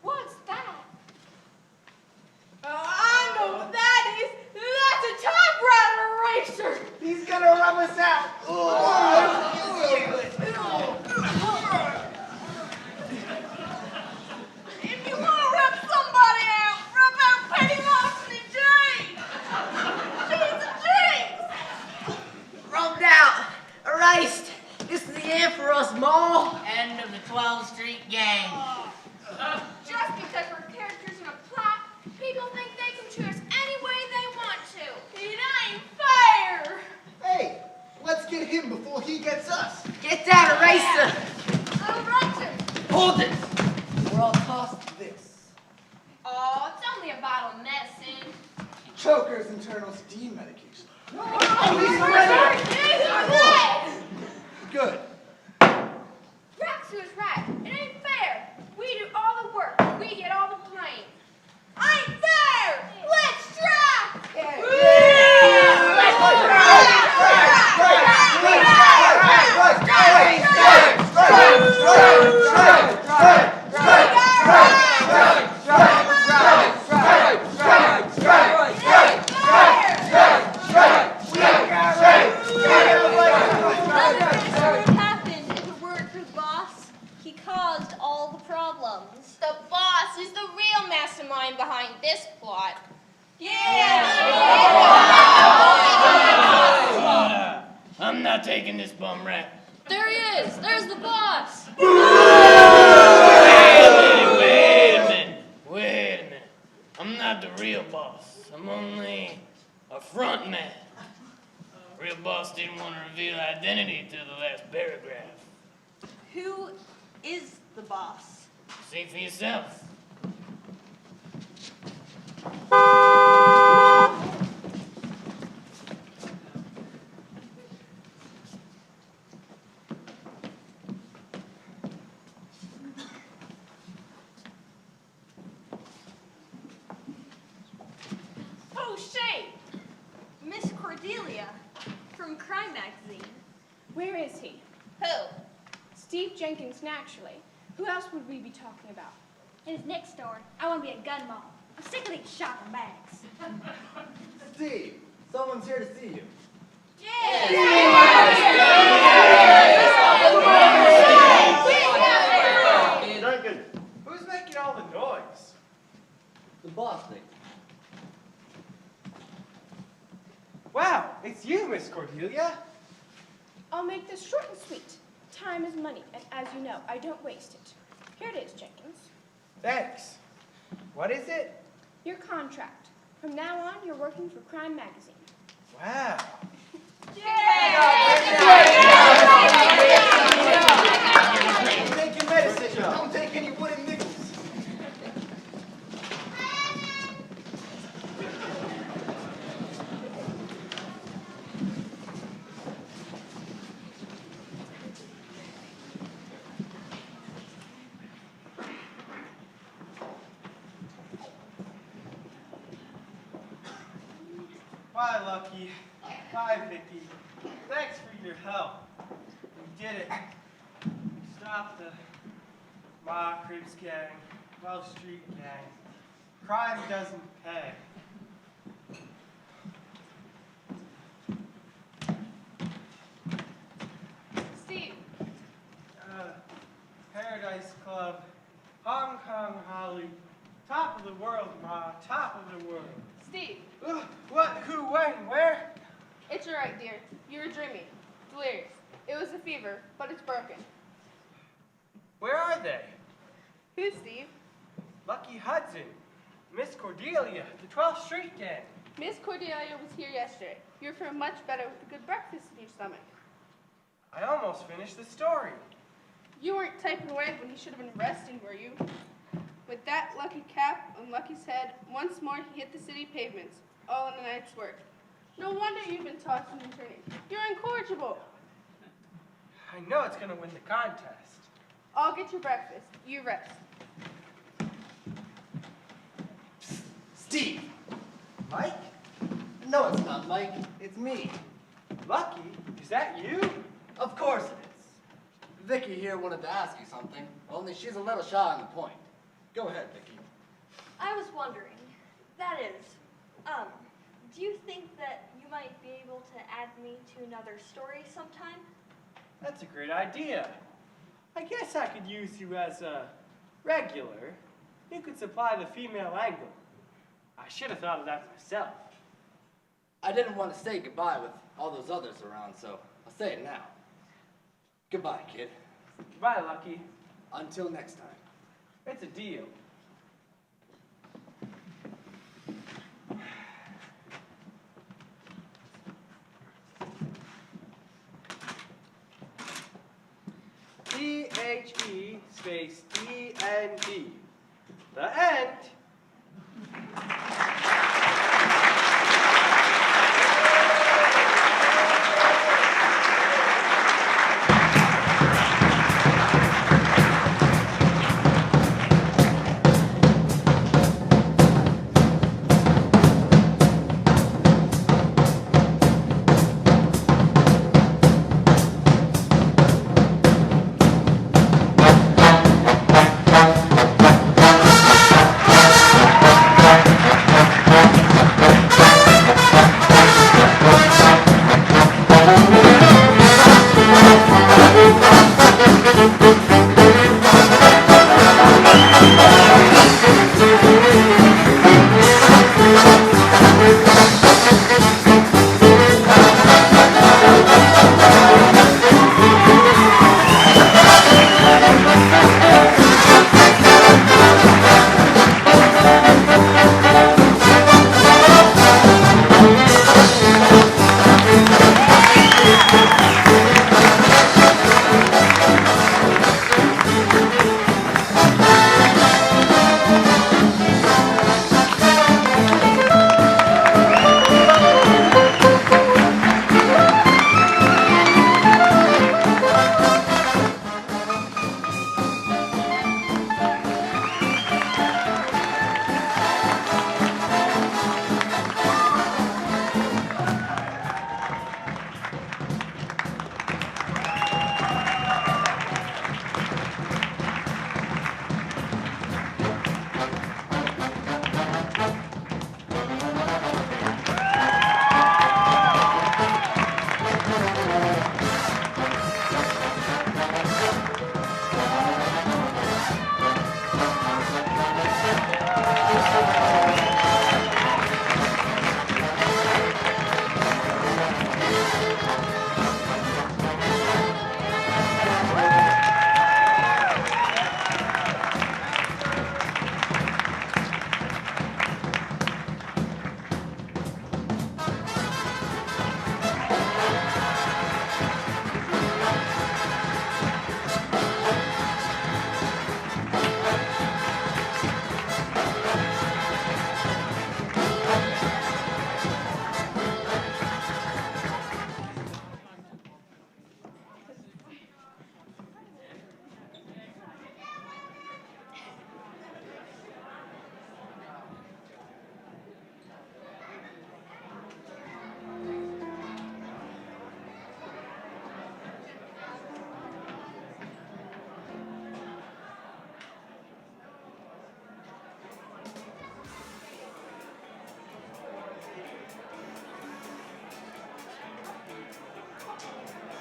What's that? I know what that is. That's a typewriter eraser. He's gonna rub us out. If you want to rub somebody out, rub out Petty-Larceny Jane! She's a jinx! Rubbed out. Erased. This is the end for us, Ma. End of the 12th Street gang. Just because we're characters in a plot, people think they can treat us any way they want to. It ain't fair! Hey, let's get him before he gets us. Get that eraser. Eraser! Hold it. Or I'll toss this. Oh, it's only a bottle of medicine. Choker's internal steam medication. He's ready! Good. Rex was right. It ain't fair. We do all the work. plot. I'm not taking this bum rap. There he is. There's the boss. Wait a minute. I'm not the real boss. I'm only a front man. Real boss didn't want to reveal identity till the last paragraph. Who is the boss? See for yourself. Oh, Shay! Miss Cordelia from Crime Magazine. Where is he? Who? Steve Jenkins, naturally. Who else would we be talking about? And it's next door. I want to be a gun mom. I'm sick of these shopping bags. Steve, someone's here to see you. Duncan, who's making all the noise? The boss thing. Wow, it's you, Miss Cordelia. I'll make this short and sweet. Time is money, and as you know, I don't waste it. Here it is, Jenkins. Thanks. What is it? Your contract. From now on, you're working for Crime Magazine. Wow. Take your medicine. Don't take any wooden nickels. Bye, Lucky. Bye, Vicky. Thanks for your help. We did it. Stop the Ma Crips gang, Wall Street gang. Crime doesn't pay. Steve. Paradise Club, Hong Kong Holly, top of the world, Ma, top of the world. Steve. What, who, when, where? It's all right, dear. You were dreaming. Delirious. It was a fever, but it's broken. Where are they? Who, Steve? Lucky Hudson, Miss Cordelia, the 12th Street gang. Miss Cordelia was here yesterday. You're feeling much better with a good breakfast in your stomach. I almost finished the story. You weren't typing away when he should have been resting, were you? With that lucky cap on Lucky's head, once more he hit the city pavements, all in a night's work. No wonder you've been tossing and turning. You're incorrigible. I know it's going to win the contest. I'll get your breakfast. You rest. Steve! Mike? No, it's not Mike. It's me. Lucky? Is that you? Of course it is. Vicky here wanted to ask you something, only she's a little shy on the point. Go ahead, Vicky. I was wondering, that is, do you think that you might be able to add me to another story sometime? That's a great idea. I guess I could use you as a regular. You could supply the female angle. I should have thought of that myself. I didn't want to say goodbye with all those others around, so I'll say it now. Goodbye, kid. Goodbye, Lucky. Until next time. It's a deal. T-H-E space E-N-D. The end